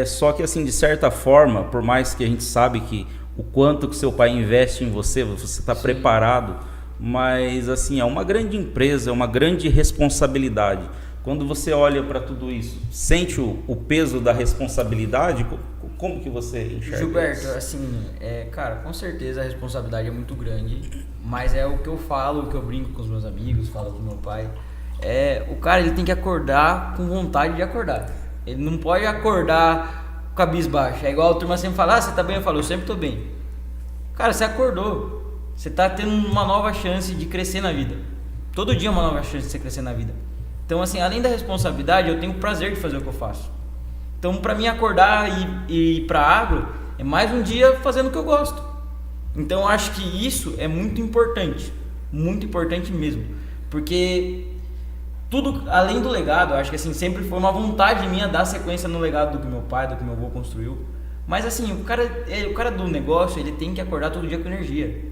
Só que, assim, de certa forma, por mais que a gente sabe que o quanto que seu pai investe em você, você está preparado, mas, assim, é uma grande empresa, é uma grande responsabilidade. Quando você olha para tudo isso, sente o peso da responsabilidade? Como que você enxerga Gilberto, isso? assim, cara, com certeza a responsabilidade é muito grande, mas é o que eu falo, o que eu brinco com os meus amigos, falo com meu pai. O cara, ele tem que acordar com vontade de acordar. Ele não pode acordar cabisbaixo. É igual a turma sempre fala, você tá bem? Eu falo, eu sempre tô bem. Cara, você acordou. Você tá tendo uma nova chance de crescer na vida. Todo dia é uma nova chance de você crescer na vida. Então, assim, além da responsabilidade, eu tenho o prazer de fazer o que eu faço. Então, pra mim, acordar e ir pra agro é mais um dia fazendo o que eu gosto. Então, eu acho que isso é muito importante mesmo. Porque tudo, além do legado, eu acho que, assim, sempre foi uma vontade minha dar sequência no legado do que meu pai, do que meu avô construiu. Mas, assim, o cara do negócio, ele tem que acordar todo dia com energia.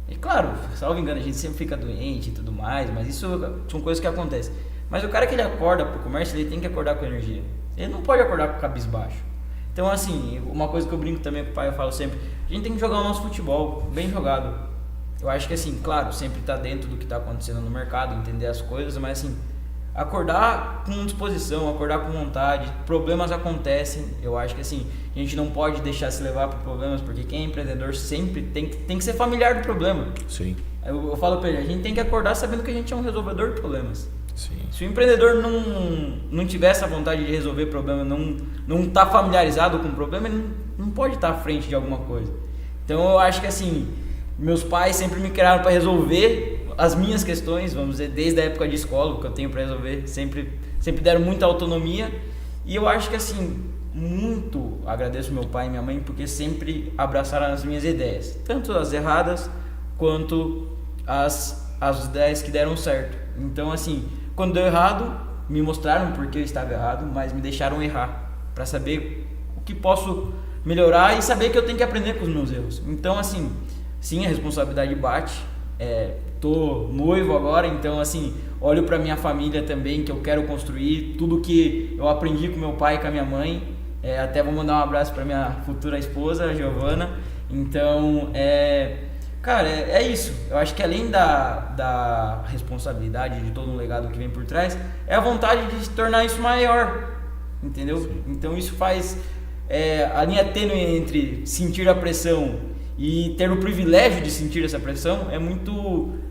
E, claro, salvo engano, a gente sempre fica doente e tudo mais, mas isso são coisas que acontecem. Mas o cara que ele acorda pro comércio, ele tem que acordar com energia. Ele não pode acordar com o cabisbaixo. Então, assim, uma coisa que eu brinco também com o pai, eu falo sempre, a gente tem que jogar o nosso futebol bem jogado. Eu acho que, assim, claro, sempre tá dentro do que tá acontecendo no mercado, entender as coisas, mas, assim, acordar com disposição, acordar com vontade. Problemas acontecem, eu acho que, assim, a gente não pode deixar se levar por problemas, porque quem é empreendedor sempre tem que ser familiar do problema. Sim. Eu falo pra ele, a gente tem que acordar sabendo que a gente é um resolvedor de problemas. Sim. Se o empreendedor não tiver essa vontade de resolver problema, não tá familiarizado com o problema, ele não pode estar à frente de alguma coisa. Então eu acho que, assim, meus pais sempre me criaram para resolver as minhas questões, vamos dizer, desde a época de escola, o que eu tenho para resolver, sempre deram muita autonomia. E eu acho que, assim, muito agradeço meu pai e minha mãe, porque sempre abraçaram as minhas ideias, tanto as erradas quanto as ideias que deram certo. Então, assim, quando deu errado, me mostraram porque eu estava errado, mas me deixaram errar, para saber o que posso melhorar e saber que eu tenho que aprender com os meus erros. Então, assim, sim, a responsabilidade bate. Tô noivo agora, então, assim, olho para minha família também, que eu quero construir tudo que eu aprendi com meu pai e com a minha mãe. Até vou mandar um abraço para minha futura esposa, a Giovana. Então, cara, é isso. Eu acho que além da responsabilidade de todo um legado que vem por trás, é a vontade de se tornar isso maior, entendeu? Sim. Então isso faz a linha tênue entre sentir a pressão e ter o privilégio de sentir essa pressão é muito...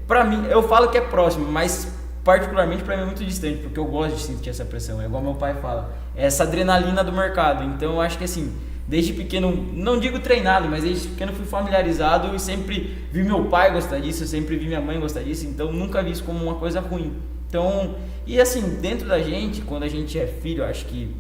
Pra mim, eu falo que é próximo, mas particularmente para mim é muito distante, porque eu gosto de sentir essa pressão, é igual meu pai fala, é essa adrenalina do mercado. Então eu acho que assim, desde pequeno, não digo treinado, mas desde pequeno fui familiarizado e sempre vi meu pai gostar disso, sempre vi minha mãe gostar disso, então nunca vi isso como uma coisa ruim. Então, e assim, dentro da gente, quando a gente é filho, eu acho que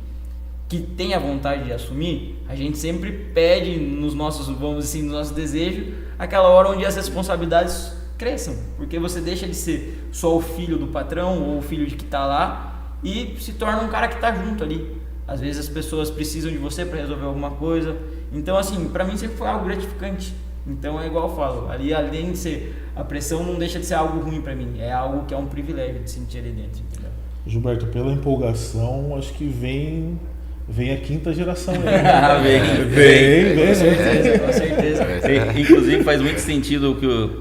tem a vontade de assumir, a gente sempre pede nos nossos, vamos assim, no nosso desejo, aquela hora onde as responsabilidades cresçam, porque você deixa de ser só o filho do patrão ou o filho de que está lá e se torna um cara que está junto ali. Às vezes as pessoas precisam de você para resolver alguma coisa. Então, assim, para mim sempre foi algo gratificante. Então é igual eu falo, ali além de ser a pressão, não deixa de ser algo ruim para mim, é algo que é um privilégio de sentir ali dentro, entendeu? Gilberto, pela empolgação, acho que vem a quinta geração aí. Vem, com certeza. Inclusive faz muito sentido o que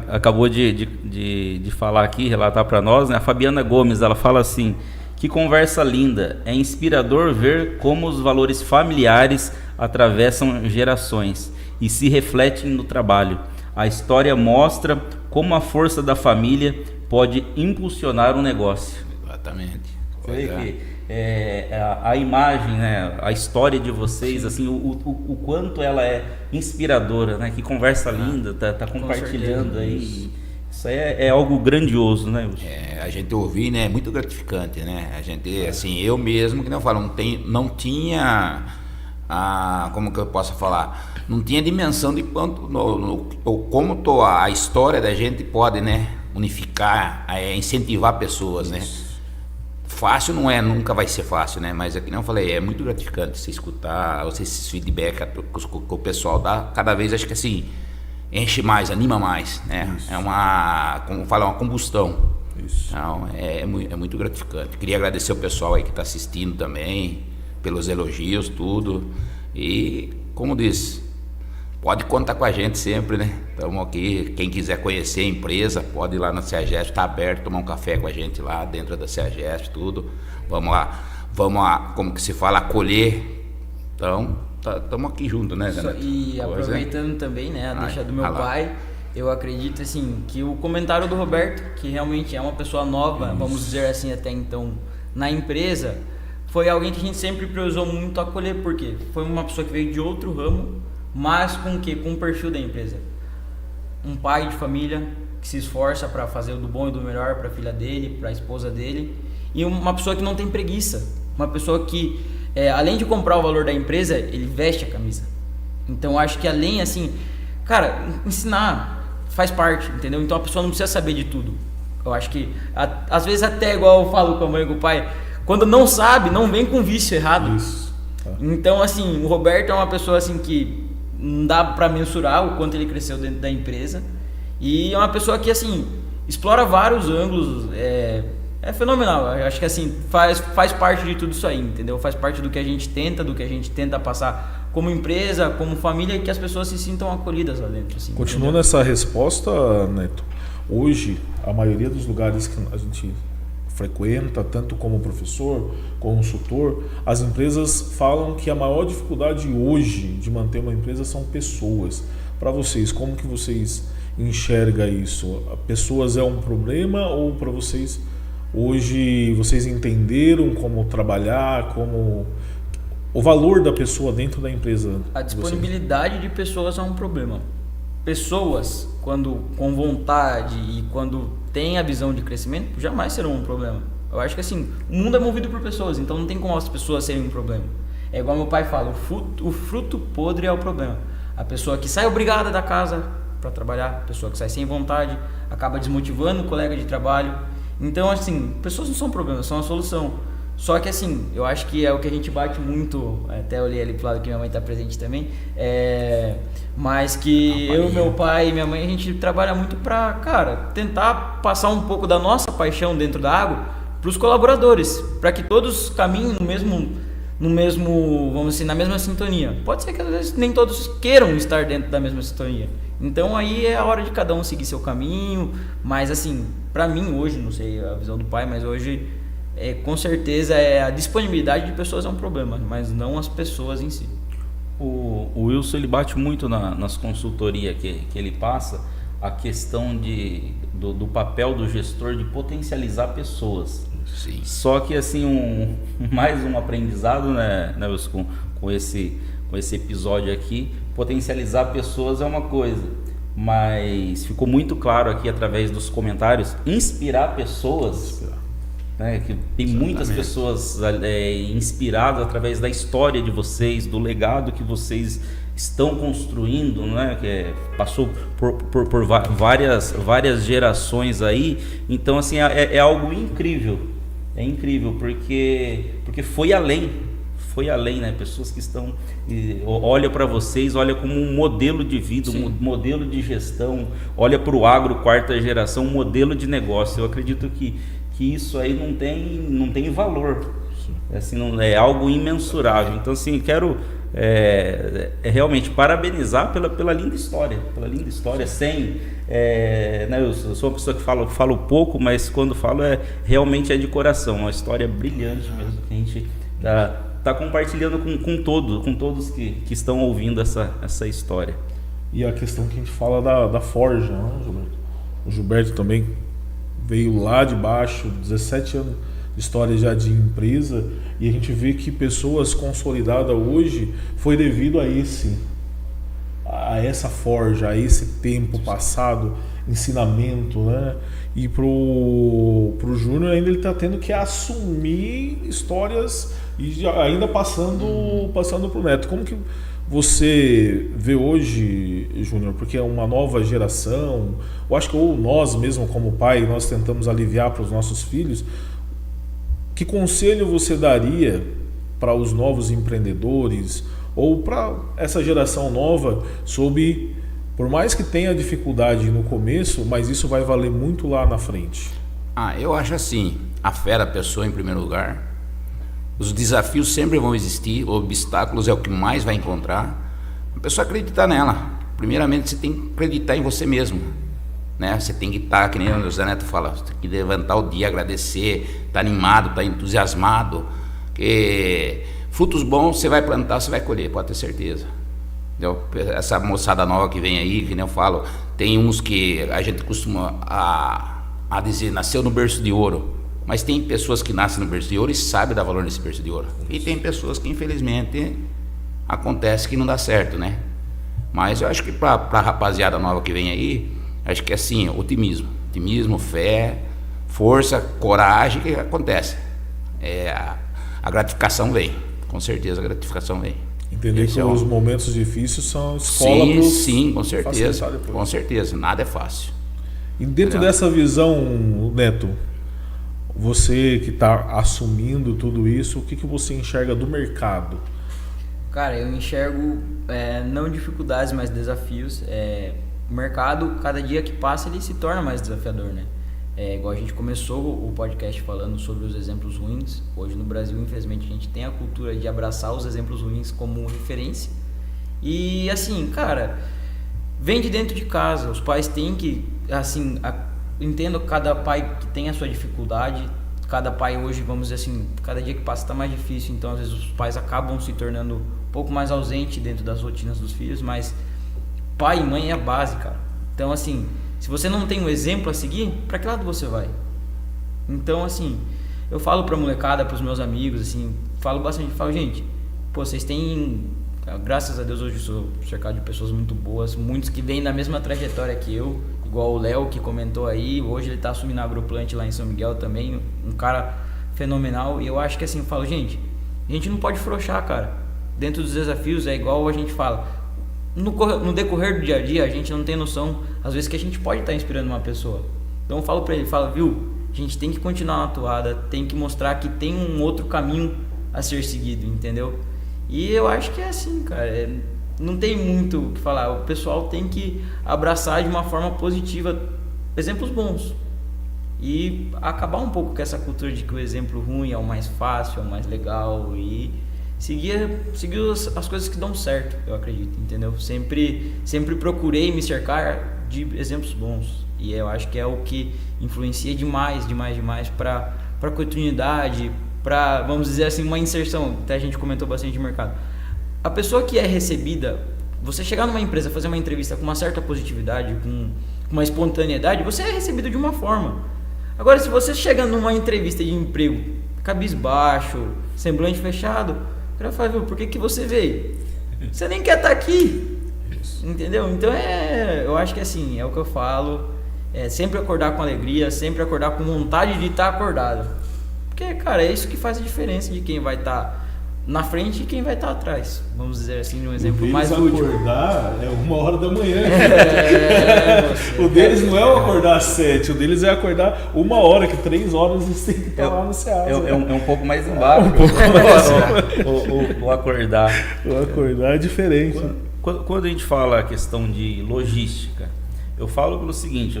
acabou de falar aqui, relatar para nós, né? A Fabiana Gomes, ela fala assim: que conversa linda, é inspirador ver como os valores familiares atravessam gerações e se refletem no trabalho. A história mostra como a força da família pode impulsionar um negócio. Exatamente. Foi que a imagem, né, a história de vocês, assim, o quanto ela é inspiradora, né? Que conversa linda, tá compartilhando aí. Isso aí é algo grandioso, né? A gente ouvir, né, é muito gratificante, né? A gente, assim, eu mesmo, que nem eu falo, não tinha como que eu posso falar? Não tinha dimensão de quanto, como a história da gente pode, né, unificar, incentivar pessoas, né? Fácil não é, nunca vai ser fácil, né? Mas é que nem eu falei, é muito gratificante você escutar, esses feedback que o pessoal dá. Cada vez acho que assim, enche mais, anima mais, né? Isso. É como fala, uma combustão. Isso. Então, é muito gratificante. Queria agradecer o pessoal aí que está assistindo também, pelos elogios, tudo. E, como disse, pode contar com a gente sempre, né? Estamos aqui, quem quiser conhecer a empresa, pode ir lá na CEAGESP, está aberto, tomar um café com a gente lá dentro da CEAGESP, tudo. Vamos lá, como que se fala, acolher. Então, estamos aqui juntos, né, Renato? E aproveitando também, né, a deixa do meu pai, eu acredito, assim, que o comentário do Roberto, que realmente é uma pessoa nova, vamos dizer assim, até então, na empresa, foi alguém que a gente sempre priorizou muito acolher, porque foi uma pessoa que veio de outro ramo, mas com o quê? Com o perfil da empresa. Um pai de família que se esforça para fazer o do bom e do melhor para a filha dele, para a esposa dele, e uma pessoa que não tem preguiça, uma pessoa que, além de comprar o valor da empresa, ele veste a camisa. Então acho que além, assim, cara, ensinar faz parte, entendeu? Então a pessoa não precisa saber de tudo. Eu acho que, às vezes até igual eu falo com a mãe e com o pai, quando não sabe, não vem com vício errado. Isso. Então, assim, o Roberto é uma pessoa assim que não dá para mensurar o quanto ele cresceu dentro da empresa, e é uma pessoa que, assim, explora vários ângulos, é fenomenal. Eu acho que, assim, faz parte de tudo isso aí, entendeu? Faz parte do que a gente tenta passar como empresa, como família, e que as pessoas se sintam acolhidas lá dentro, assim. Continuando essa resposta, Neto, hoje a maioria dos lugares que a gente frequenta, tanto como professor, consultor, as empresas falam que a maior dificuldade hoje de manter uma empresa são pessoas. Para vocês, como que vocês enxergam isso? Pessoas é um problema, ou para vocês hoje vocês entenderam como trabalhar, como o valor da pessoa dentro da empresa? A disponibilidade de pessoas é um problema. Pessoas, quando com vontade e quando tem a visão de crescimento, jamais serão um problema. Eu acho que, assim, o mundo é movido por pessoas, então não tem como as pessoas serem um problema. É igual meu pai fala, o fruto podre é o problema. A pessoa que sai obrigada da casa para trabalhar, a pessoa que sai sem vontade, acaba desmotivando o colega de trabalho. Então, assim, pessoas não são problemas, são a solução. Só que, assim, eu acho que é o que a gente bate muito, até olhei ali pro lado que minha mãe está presente também, mas que eu, meu pai e minha mãe, a gente trabalha muito para, cara, tentar passar um pouco da nossa paixão dentro da água para os colaboradores, para que todos caminhem no mesmo, vamos dizer, na mesma sintonia. Pode ser que às vezes nem todos queiram estar dentro da mesma sintonia. Então aí é a hora de cada um seguir seu caminho, mas assim, para mim hoje, não sei a visão do pai, mas hoje com certeza a disponibilidade de pessoas é um problema, mas não as pessoas em si. O Wilson, ele bate muito nas consultorias que ele passa, a questão do papel do gestor de potencializar pessoas. Sim. Só que assim, mais um aprendizado, né, Wilson, com esse episódio aqui, potencializar pessoas é uma coisa, mas ficou muito claro aqui através dos comentários, inspirar pessoas, né, que tem muitas pessoas inspiradas através da história de vocês, do legado que vocês estão construindo, né, que passou por várias gerações aí. Então assim, é algo incrível, é incrível porque foi além, né? Pessoas que estão olha para vocês, olha como um modelo de vida, um modelo de gestão, olha para o agro quarta geração, um modelo de negócio. Eu acredito que isso aí não tem valor, assim, não é algo imensurável. Então assim, quero realmente parabenizar pela linda história, sem né, eu sou uma pessoa que falo pouco, mas quando falo realmente é de coração, uma história brilhante mesmo, que a gente tá compartilhando com todos que estão ouvindo essa história. E a questão que a gente fala da forja, né, Gilberto? O Gilberto também veio lá de baixo, 17 anos de história já de empresa, e a gente vê que pessoas consolidadas hoje foi devido a essa forja, a esse tempo passado, ensinamento, né? E pro Júnior ainda ele está tendo que assumir histórias e ainda passando pro neto. Como que você vê hoje, Júnior? Porque é uma nova geração, eu acho que ou nós mesmo como pai, nós tentamos aliviar para os nossos filhos. Que conselho você daria para os novos empreendedores ou para essa geração nova sobre, por mais que tenha dificuldade no começo, mas isso vai valer muito lá na frente? Eu acho assim, a fé da pessoa em primeiro lugar. Os desafios sempre vão existir, obstáculos é o que mais vai encontrar. A pessoa acreditar nela. Primeiramente, você tem que acreditar em você mesmo, né? Você tem que estar, que nem o José Neto fala, você tem que levantar o dia, agradecer, estar animado, estar entusiasmado, que frutos bons você vai plantar, você vai colher, pode ter certeza. Entendeu? Essa moçada nova que vem aí, que nem eu falo, tem uns que a gente costuma a dizer, nasceu no berço de ouro. Mas tem pessoas que nascem no berço de ouro e sabem dar valor nesse berço de ouro. E tem pessoas que, infelizmente, acontece que não dá certo, né? Mas eu acho que para a rapaziada nova que vem aí, acho que é assim, otimismo, fé, força, coragem, que acontece. A gratificação vem, com certeza a gratificação vem. Entender que os momentos difíceis são escola para Sim, com certeza. Com certeza, nada é fácil. E dentro dessa visão, Neto, você que está assumindo tudo isso, o que você enxerga do mercado? Cara, eu enxergo não dificuldades, mas desafios. O mercado, cada dia que passa, ele se torna mais desafiador, né? Igual a gente começou o podcast falando sobre os exemplos ruins. Hoje no Brasil, infelizmente, a gente tem a cultura de abraçar os exemplos ruins como referência. E assim, cara, vem de dentro de casa. Os pais têm que, assim, entendo cada pai que tem a sua dificuldade. Cada pai hoje, vamos dizer assim, cada dia que passa está mais difícil. Então, às vezes, os pais acabam se tornando um pouco mais ausentes dentro das rotinas dos filhos. Mas pai e mãe é a base, cara. Então, assim, se você não tem um exemplo a seguir, para que lado você vai? Então, assim, eu falo pra molecada, pros meus amigos, assim, falo bastante, falo, gente, pô, vocês têm, graças a Deus hoje eu sou cercado de pessoas muito boas, muitos que vêm da mesma trajetória que eu, igual o Léo que comentou aí, hoje ele tá assumindo a Agroplant lá em São Miguel também, um cara fenomenal, e eu acho que assim, eu falo, gente, a gente não pode frouxar, cara, dentro dos desafios é igual a gente fala, no decorrer do dia a dia a gente não tem noção, às vezes, que a gente pode estar inspirando uma pessoa, então eu falo pra ele, viu, a gente tem que continuar na toada, tem que mostrar que tem um outro caminho a ser seguido, entendeu? E eu acho que é assim, cara, não tem muito o que falar, o pessoal tem que abraçar de uma forma positiva exemplos bons e acabar um pouco com essa cultura de que o exemplo ruim é o mais fácil, é o mais legal e seguir as coisas que dão certo, eu acredito, entendeu? Sempre procurei me cercar de exemplos bons e eu acho que é o que influencia demais para a continuidade, para, vamos dizer assim, uma inserção. Até a gente comentou bastante de mercado. A pessoa que é recebida, você chegar numa empresa, fazer uma entrevista com uma certa positividade, com uma espontaneidade, você é recebido de uma forma. Agora, se você chega numa entrevista de emprego, cabisbaixo, semblante fechado, o cara fala, viu, por que você veio? Você nem quer estar aqui. Entendeu? Então eu acho que assim, é o que eu falo, é sempre acordar com alegria, sempre acordar com vontade de estar acordado. Porque, cara, é isso que faz a diferença de quem vai estar na frente e quem vai estar atrás. Vamos dizer assim, um exemplo mais útil. Acordar é 1h da manhã. O deles não é o acordar às 7, o deles é acordar 1 hora, que 3 horas eles têm que estar lá no Ceasa. É um pouco mais embaixo. O acordar. O acordar é diferente. Quando a gente fala a questão de logística, eu falo pelo seguinte,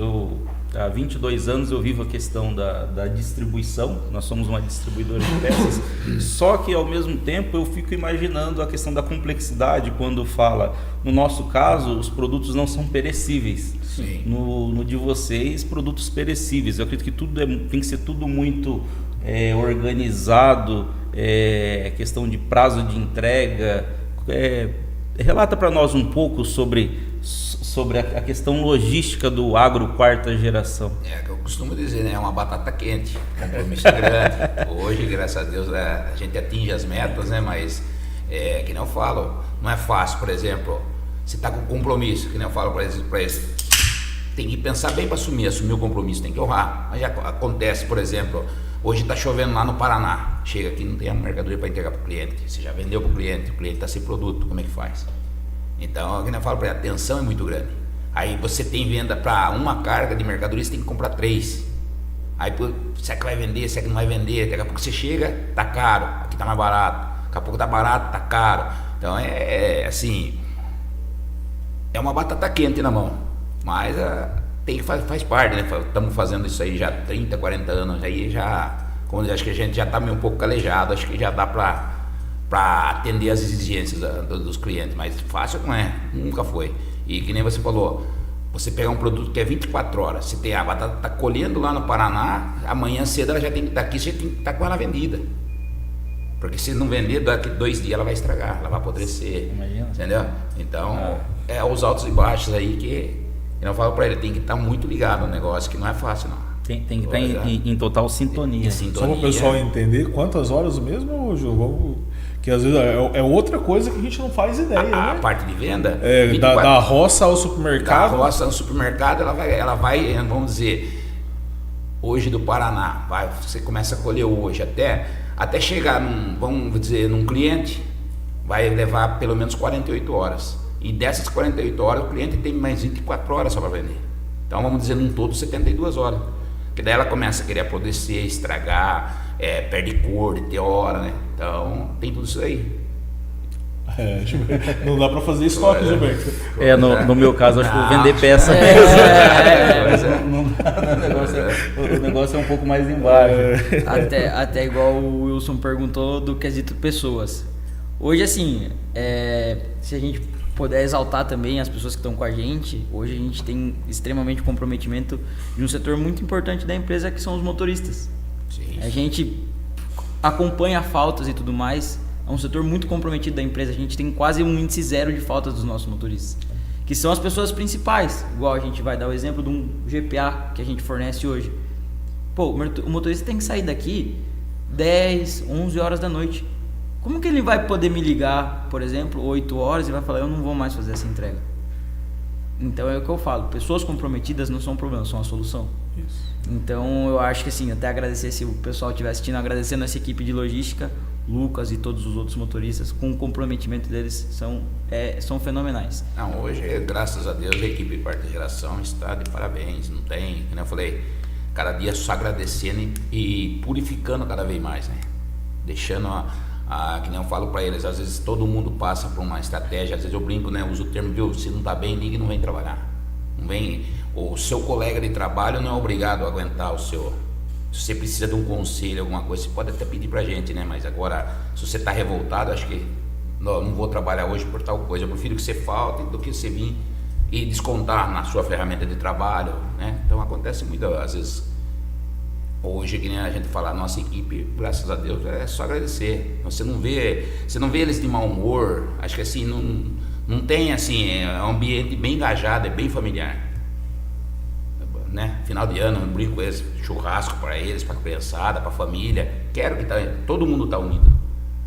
há 22 anos eu vivo a questão da distribuição, nós somos uma distribuidora de peças, só que ao mesmo tempo eu fico imaginando a questão da complexidade quando fala, no nosso caso, os produtos não são perecíveis. Sim. No de vocês, produtos perecíveis. Eu acredito que tudo tem que ser tudo muito organizado, questão de prazo de entrega. Relata para nós um pouco sobre a questão logística do agro quarta geração. É que eu costumo dizer, né? É uma batata quente, compromisso grande. Hoje, graças a Deus, a gente atinge as metas, né? Mas, que nem eu falo, não é fácil. Por exemplo, você está com compromisso, que nem eu falo para eles, tem que pensar bem para assumir o compromisso, tem que honrar. Mas já acontece, por exemplo, hoje está chovendo lá no Paraná, chega aqui, não tem a mercadoria para entregar para o cliente, você já vendeu para o cliente está sem produto, como é que faz? Então, aqui eu falo para ele, a tensão é muito grande. Aí você tem venda para uma carga de mercadoria, você tem que comprar 3. Aí, será que vai vender, será que não vai vender? Daqui a pouco você chega, tá caro, aqui tá mais barato. Daqui a pouco tá barato, tá caro. Então, assim, é uma batata quente na mão. Mas faz parte, né? Estamos fazendo isso aí já há 30, 40 anos. Aí já, como eu acho que a gente já está meio um pouco calejado, acho que já dá para atender as exigências dos clientes. Mas fácil não é, nunca foi. E que nem você falou, você pegar um produto que é 24 horas, você tem a batata tá colhendo lá no Paraná, amanhã cedo ela já tem que estar aqui, você tem que estar com ela vendida. Porque se não vender, daqui 2 dias ela vai estragar, ela vai apodrecer. Imagina. Entendeu? Então, os altos e baixos aí que eu falo para ele, tem que estar muito ligado no negócio, que não é fácil não. Tem que estar em total sintonia. Só para o pessoal entender quantas horas mesmo, Ju, que às vezes é outra coisa que a gente não faz ideia, né? A parte de venda, da roça ao supermercado. Da roça ao supermercado, ela vai, vamos dizer, hoje do Paraná, você começa a colher hoje até chegar vamos dizer, num cliente, vai levar pelo menos 48 horas. E dessas 48 horas, o cliente tem mais 24 horas só para vender. Então, vamos dizer, num todo, 72 horas. Porque daí ela começa a querer apodrecer, estragar, perde cor de ter hora, né? Então, tem tudo isso aí. Não dá para fazer estoque, Gilberto. No meu caso, acho que vou vender peça mesmo. O negócio é um pouco mais embaixo. Até igual o Wilson perguntou do quesito pessoas. Hoje, assim, se a gente puder exaltar também as pessoas que estão com a gente, hoje a gente tem extremamente comprometimento de um setor muito importante da empresa, que são os motoristas. Sim. A gente acompanha faltas e tudo mais, é um setor muito comprometido da empresa, a gente tem quase um índice 0 de faltas dos nossos motoristas, que são as pessoas principais, igual a gente vai dar o exemplo de um GPA que a gente fornece hoje. Pô, o motorista tem que sair daqui 10, 11 horas da noite. Como que ele vai poder me ligar, por exemplo, 8 horas e vai falar, eu não vou mais fazer essa entrega? Então é o que eu falo, pessoas comprometidas não são um problema, são a solução. Isso. Então eu acho que assim, até agradecer, se o pessoal estiver assistindo, agradecendo essa equipe de logística, Lucas e todos os outros motoristas, com o comprometimento deles, são fenomenais. Não, hoje, graças a Deus, a equipe de quarta geração está de parabéns, não tem, como eu falei, cada dia só agradecendo e purificando cada vez mais, né? Deixando que nem eu falo para eles, às vezes todo mundo passa por uma estratégia, às vezes eu brinco, né, uso o termo, viu, se não tá bem, liga e não vem trabalhar. Não vem, o seu colega de trabalho não é obrigado a aguentar se você precisa de um conselho, alguma coisa, você pode até pedir pra gente, né, mas agora, se você tá revoltado, acho que não vou trabalhar hoje por tal coisa, eu prefiro que você falte do que você vir e descontar na sua ferramenta de trabalho, né, então acontece muito, às vezes. Hoje, que nem a gente fala, a nossa equipe, graças a Deus, é só agradecer. Você não vê eles de mau humor. Acho que assim, não tem assim, é um ambiente bem engajado, é bem familiar. né? Final de ano, eu brinco com eles, churrasco para eles, para a criançada, para a família. Quero que todo mundo tá unido.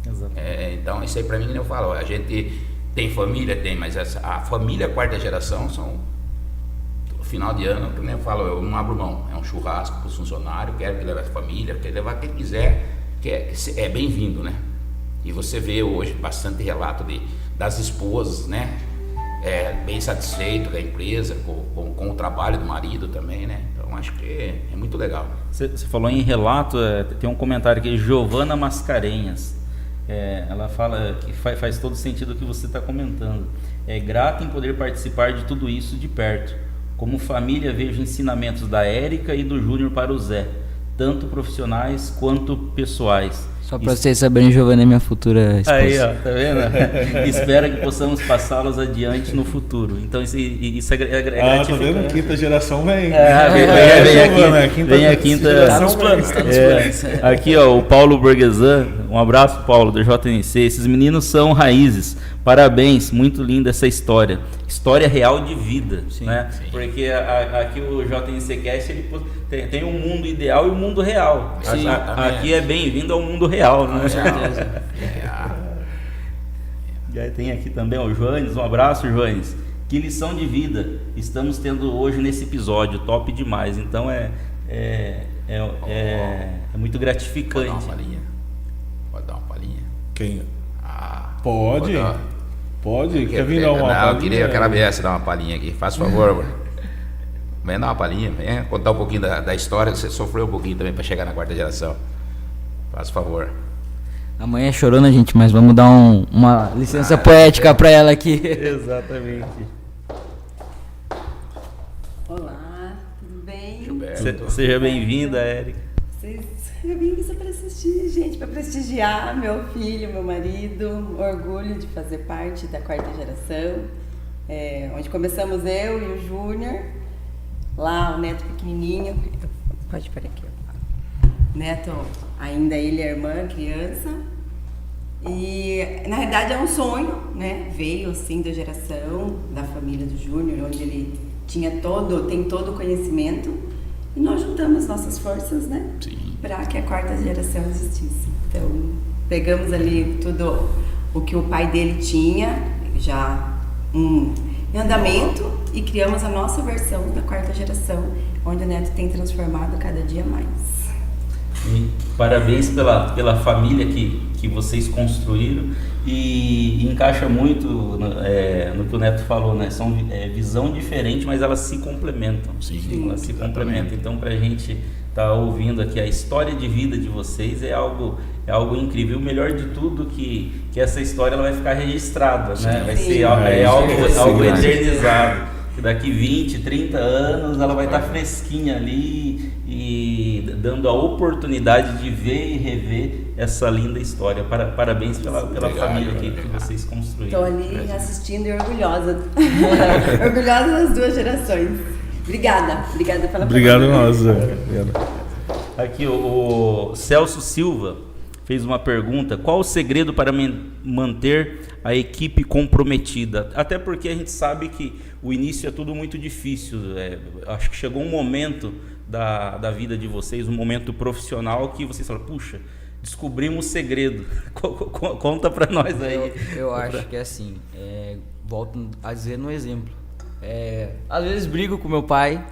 Exato. Então isso aí para mim, eu falo, a gente tem família, mas a família quarta geração são final de ano, como eu falo, eu não abro mão, é um churrasco para os funcionários, quero que leve a família, quero levar quem quiser, que é bem-vindo, né? E você vê hoje bastante relato das esposas, né? Bem satisfeito com a empresa, com o trabalho do marido também, né? Então acho que é muito legal. Você falou em relato, tem um comentário aqui, Giovana Mascarenhas. Ela fala que faz todo sentido o que você está comentando. É grata em poder participar de tudo isso de perto. Como família, vejo ensinamentos da Érica e do Júnior para o Zé, tanto profissionais quanto pessoais. Só para vocês saberem, Giovana é minha futura esposa. Aí, ó, tá vendo? Espero que possamos passá-los adiante no futuro. Então isso é gratificante. Tá vendo? Quinta geração vem. Vem a quinta. Tá nos planos, tá nos planos. Aqui, ó, o Paulo Borgesan. Um abraço, Paulo, do JNC. Esses meninos são raízes. Parabéns, muito linda essa história. História real de vida, Sim, né? sim. Porque aqui o JNC Cast ele tem um mundo ideal e um mundo real. Sim, aqui é bem-vindo ao mundo real, né? Com certeza. E aí tem aqui também o Joanes, um abraço, Joanes. Que lição de vida estamos tendo hoje nesse episódio, top demais. Então é muito gratificante. Pode dar uma palhinha? Quem? Pode. Pode? Quer vir dar uma palhinha? Eu quero ver essa, dar uma palhinha aqui. Faz favor, vem dar uma palhinha, vem contar um pouquinho da história, você sofreu um pouquinho também para chegar na quarta geração. Faz favor. A mãe é chorona, gente, mas vamos dar uma licença poética para ela aqui. Exatamente. Olá, tudo bem? Gilberto. Seja bem-vinda, Érica. Eu vim aqui só para assistir, gente, para prestigiar meu filho, meu marido, orgulho de fazer parte da quarta geração, onde começamos eu e o Júnior, lá o neto pequenininho, pode parar aqui, neto, ainda ele é irmã, criança, e na realidade é um sonho, né, veio assim da geração, da família do Júnior, onde ele tem todo o conhecimento, e nós juntamos nossas forças, né, para que a quarta geração existisse. Então, pegamos ali tudo o que o pai dele tinha, já em andamento, e criamos a nossa versão da quarta geração, onde o neto tem transformado cada dia mais. E parabéns pela família que vocês construíram e encaixa muito no que o Neto falou, né? São visão diferente, mas elas se complementam. Sim, elas se complementam. Então, para a gente estar ouvindo aqui a história de vida de vocês é algo incrível. O melhor de tudo que essa história ela vai ficar registrada, né? Vai ser algo eternizado. Que daqui 20, 30 anos ela vai estar fresquinha ali e dando a oportunidade de ver e rever essa linda história. Parabéns pela família que vocês construíram. Estou ali assistindo e orgulhosa. Orgulhosa das duas gerações. Obrigada pela Obrigado nós. Aqui o Celso Silva fez uma pergunta: qual o segredo para manter a equipe comprometida? Até porque a gente sabe que o início é tudo muito difícil. Acho que chegou um momento da vida de vocês, um momento profissional que vocês falam, puxa, descobrimos o segredo. Conta para nós aí. Eu acho que é assim, volto a dizer no exemplo. Às vezes brigo com meu pai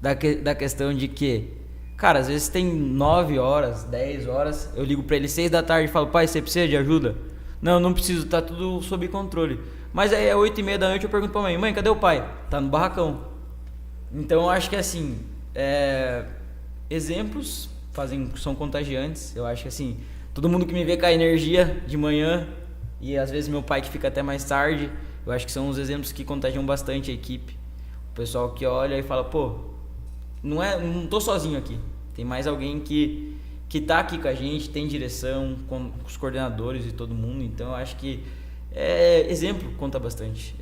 da questão de que, cara, às vezes tem 9 horas, 10 horas, eu ligo pra ele 6 da tarde e falo, pai, você precisa de ajuda? Não preciso, tá tudo sob controle. Mas aí é 8h30 da noite, eu pergunto pra mãe, cadê o pai? Tá no barracão. Então eu acho que assim, exemplos são contagiantes. Eu acho que assim, todo mundo que me vê com a energia de manhã, e às vezes meu pai que fica até mais tarde, eu acho que são os exemplos que contagiam bastante a equipe. O pessoal que olha e fala, pô, não tô sozinho aqui. Tem mais alguém que tá aqui com a gente, tem direção, com os coordenadores e todo mundo. Então eu acho que exemplo conta bastante.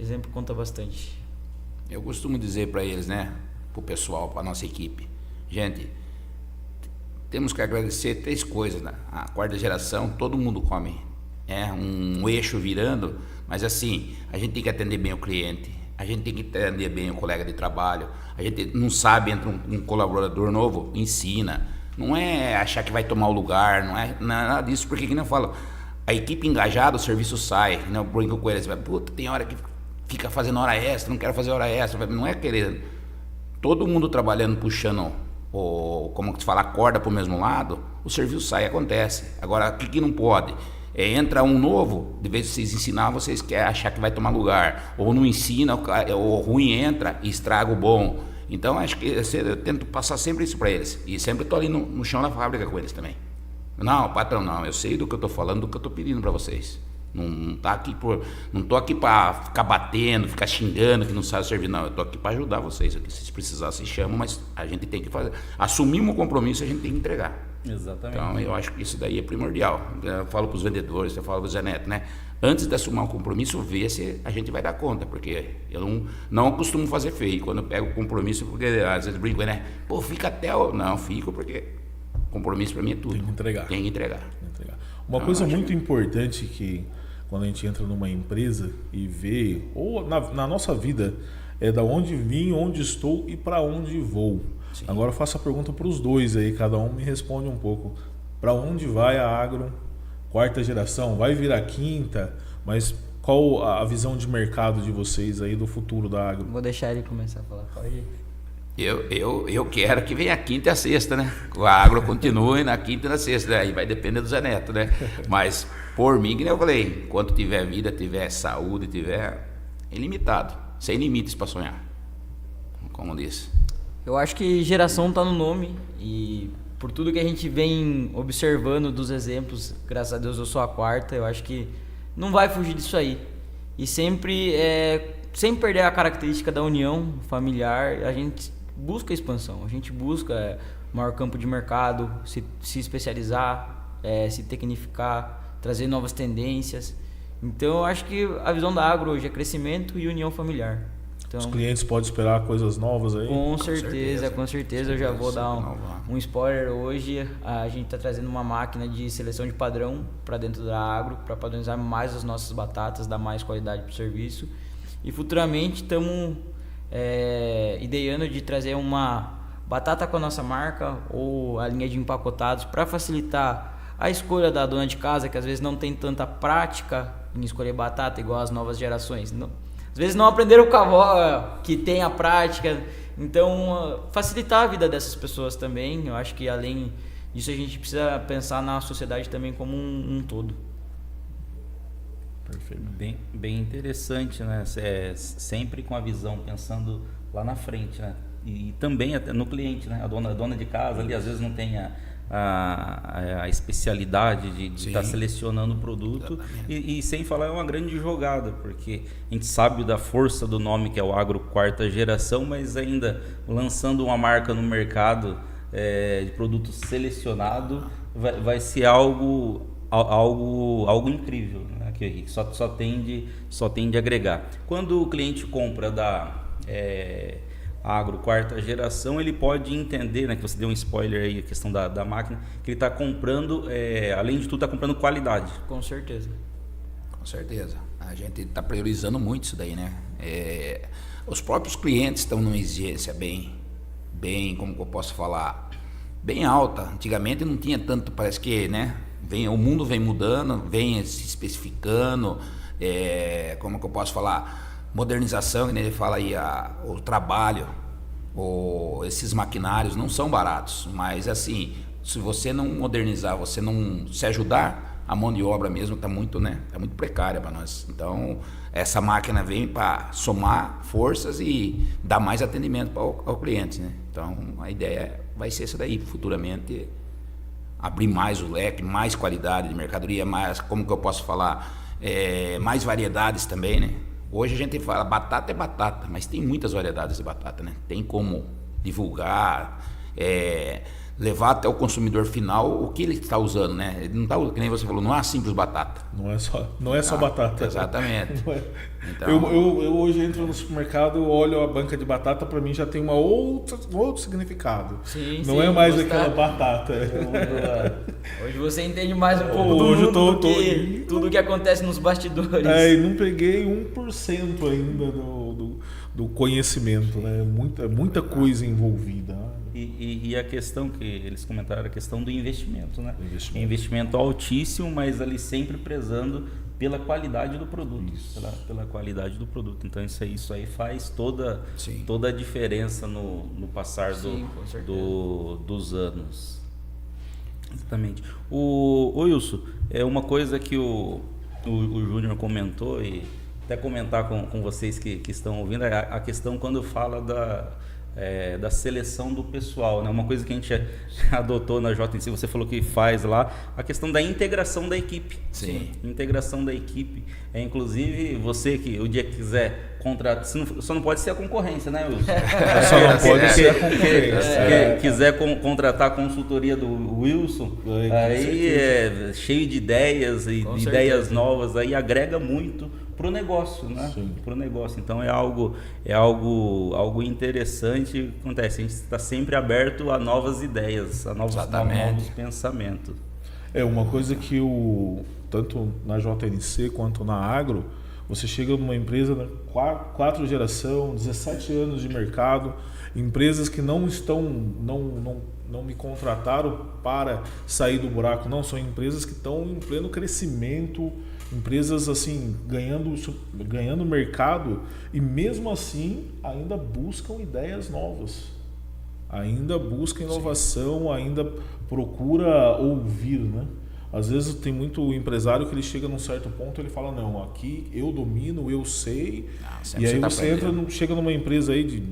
Eu costumo dizer para eles, né, pro pessoal, pra nossa equipe, gente, temos que agradecer 3 coisas, né? A quarta geração, todo mundo come um eixo virando, mas assim, a gente tem que atender bem o cliente, A gente tem que entender bem o colega de trabalho. A gente não sabe, entra um colaborador novo, ensina. Não é achar que vai tomar o lugar, não é nada disso, porque que nem eu falo, a equipe engajada, o serviço sai, né? Eu brinco com eles, puta, tem hora que fica fazendo hora extra, não quero fazer hora extra, não é querendo. Todo mundo trabalhando, puxando, como que se fala, a corda para o mesmo lado, o serviço sai, acontece. Agora, o que não pode? Entra um novo, de vez de vocês ensinar, vocês querem achar que vai tomar lugar, ou não ensina, o ruim entra e estraga o bom. Então, acho que eu tento passar sempre isso para eles. E sempre estou ali no chão da fábrica com eles também. Não, patrão, não. Eu sei do que eu estou falando, do que eu estou pedindo para vocês. Não estou aqui para ficar batendo, ficar xingando que não sabe servir. Não, eu estou aqui para ajudar vocês. Se vocês precisarem, se chamam, mas a gente tem que fazer. Assumimos o compromisso, a gente tem que entregar. Exatamente. Então, eu acho que isso daí é primordial. Eu falo para os vendedores, eu falo para o Zé Neto, né? Antes de assumir um compromisso, ver se a gente vai dar conta, porque eu não costumo fazer feio. Quando eu pego o compromisso, porque às vezes brinco, né? Pô, fica até o... Não, fico porque compromisso para mim é tudo. Tem que entregar. Tem que entregar. Uma coisa muito importante que quando a gente entra numa empresa e vê, ou na nossa vida, é da onde vim, onde estou e para onde vou. Sim. Agora eu faço a pergunta para os dois aí, cada um me responde um pouco. Para onde vai a Agro? Quarta geração? Vai virar quinta? Mas qual a visão de mercado de vocês aí do futuro da Agro? Vou deixar ele começar a falar. Pode ir. Eu quero que venha a quinta e a sexta, né? A Agro continue na quinta e na sexta, aí vai depender do Zé Neto, né? Mas por mim, que nem eu falei, enquanto tiver vida, tiver saúde, tiver ilimitado, sem limites para sonhar, como disse. Eu acho que geração está no nome e por tudo que a gente vem observando dos exemplos, graças a Deus eu sou a quarta, eu acho que não vai fugir disso aí. E sempre, sem perder a característica da união familiar, a gente busca expansão, a gente busca maior campo de mercado, se especializar, se tecnificar, trazer novas tendências. Então eu acho que a visão da Agro hoje é crescimento e união familiar. Então, os clientes podem esperar coisas novas aí? Com certeza. Eu já vou dar um spoiler. Hoje a gente está trazendo uma máquina de seleção de padrão para dentro da Agro, para padronizar mais as nossas batatas, dar mais qualidade para o serviço. E futuramente estamos ideando de trazer uma batata com a nossa marca ou a linha de empacotados para facilitar a escolha da dona de casa, que às vezes não tem tanta prática em escolher batata igual as novas gerações. Às vezes não aprenderam com a avó que tem a prática, então facilitar a vida dessas pessoas também. Eu acho que além disso a gente precisa pensar na sociedade também como um todo. Perfeito. Bem interessante, né? Sempre com a visão, pensando lá na frente, né? E também até no cliente, né? A dona de casa ali às vezes não tem a especialidade de estar selecionando o produto e sem falar é uma grande jogada, porque a gente sabe da força do nome que é o Agro Quarta Geração, mas ainda lançando uma marca no mercado de produto selecionado vai ser algo incrível, né? Que só tende a agregar. Quando o cliente compra da Agro Quarta Geração, ele pode entender, né, que você deu um spoiler aí, a questão da máquina, que ele está comprando, além de tudo, está comprando qualidade. Com certeza. A gente está priorizando muito isso daí, né? Os próprios clientes estão numa exigência bem, como que eu posso falar, bem alta. Antigamente não tinha tanto, parece que, né? O mundo vem mudando, vem se especificando, como que eu posso falar, modernização, que ele fala aí, o trabalho, esses maquinários não são baratos, mas assim, se você não modernizar, você não se ajudar, a mão de obra mesmo está muito, né? Tá muito precária para nós. Então, essa máquina vem para somar forças e dar mais atendimento ao cliente, né? Então, a ideia vai ser essa daí, futuramente abrir mais o leque, mais qualidade de mercadoria, mais, como que eu posso falar, mais variedades também, né? Hoje a gente fala batata é batata, mas tem muitas variedades de batata, né? Tem como divulgar, levar até o consumidor final o que ele está usando, né? Ele não está, que nem você falou, não é uma simples batata. Não é só batata. Exatamente. Então, eu hoje entro no supermercado, olho a banca de batata, para mim já tem um outro significado. Não é mais aquela batata. Hoje você entende mais um pouco do mundo do que tudo que acontece nos bastidores. Não peguei 1% ainda do conhecimento, né? Muita coisa envolvida. E a questão que eles comentaram, a questão do investimento, né? Investimento. Altíssimo, mas ali sempre prezando pela qualidade do produto, pela qualidade do produto. Então isso aí faz toda a diferença no passar dos anos. Exatamente. O Wilson, é uma coisa que o Júnior comentou, e até comentar com vocês que estão ouvindo, é a questão quando fala da seleção do pessoal, né? Uma coisa que a gente adotou na JNC, você falou que faz lá, a questão da integração da equipe. Sim. Integração da equipe. Inclusive, você que o dia que quiser contratar, só não pode ser a concorrência, né, Wilson? Só não pode ser a concorrência. Quiser contratar a consultoria do Wilson, aí é cheio de ideias e Com ideias certeza. novas, aí agrega muito pro negócio, né? Pro negócio. Então é algo interessante que acontece. A gente está sempre aberto a novas ideias, a novos pensamentos. Uma coisa que tanto na JNC quanto na Agro, você chega numa empresa, né, 4 geração, 17 anos de mercado, empresas que não me contrataram para sair do buraco, não, são empresas que estão em pleno crescimento, empresas assim ganhando mercado, e mesmo assim ainda buscam ideias novas, ainda busca inovação, ainda procura ouvir, né? Às vezes tem muito empresário que ele chega num certo ponto, ele fala, não, aqui eu domino, eu sei, e aí você chega numa empresa aí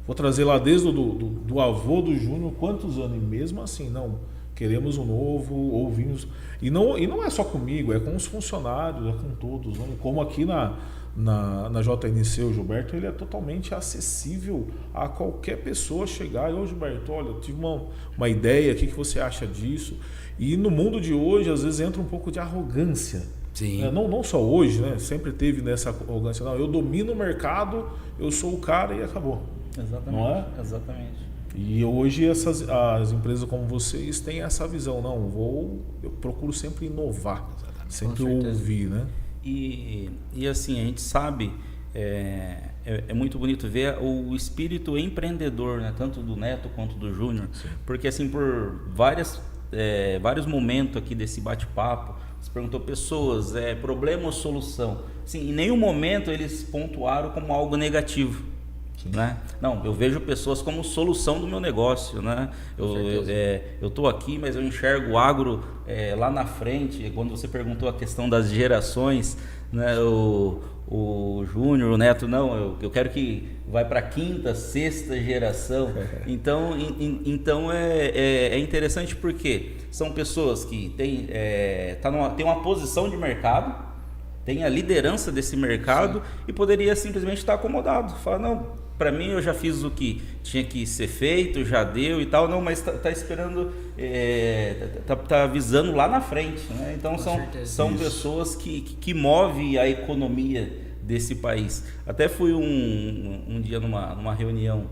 vou trazer lá desde do avô do Júnior, quantos anos, e mesmo assim, não, queremos um novo, ouvimos, e não é só comigo, é com os funcionários, é com todos, né? Como aqui na JNC, o Gilberto, ele é totalmente acessível a qualquer pessoa chegar, ô Gilberto, olha, eu tive uma ideia, o que você acha disso? E no mundo de hoje, às vezes entra um pouco de arrogância. Sim. Né? Não só hoje, né? Sempre teve nessa arrogância, não, eu domino o mercado, eu sou o cara e acabou. Exatamente. Não é? Exatamente. E hoje as empresas como vocês têm essa visão, eu procuro sempre inovar, sempre ouvir, né? E assim, a gente sabe, é muito bonito ver o espírito empreendedor, né? Tanto do Neto quanto do Júnior, porque assim, por vários momentos aqui desse bate-papo, você perguntou pessoas, problema ou solução? Assim, em nenhum momento eles pontuaram como algo negativo. Né? Não, eu vejo pessoas como solução do meu negócio, né? Eu estou aqui, mas eu enxergo o agro lá na frente. Quando você perguntou a questão das gerações, né? O Júnior, o Neto, não, eu quero que vai para a 5ª, 6ª geração. Então é interessante porque são pessoas que têm uma posição de mercado, tem a liderança desse mercado e poderia simplesmente estar acomodado, falar, não, para mim eu já fiz o que tinha que ser feito, já deu e tal, não, mas tá esperando, tá visando lá na frente, né? Então são pessoas que movem a economia desse país. Até fui um dia numa reunião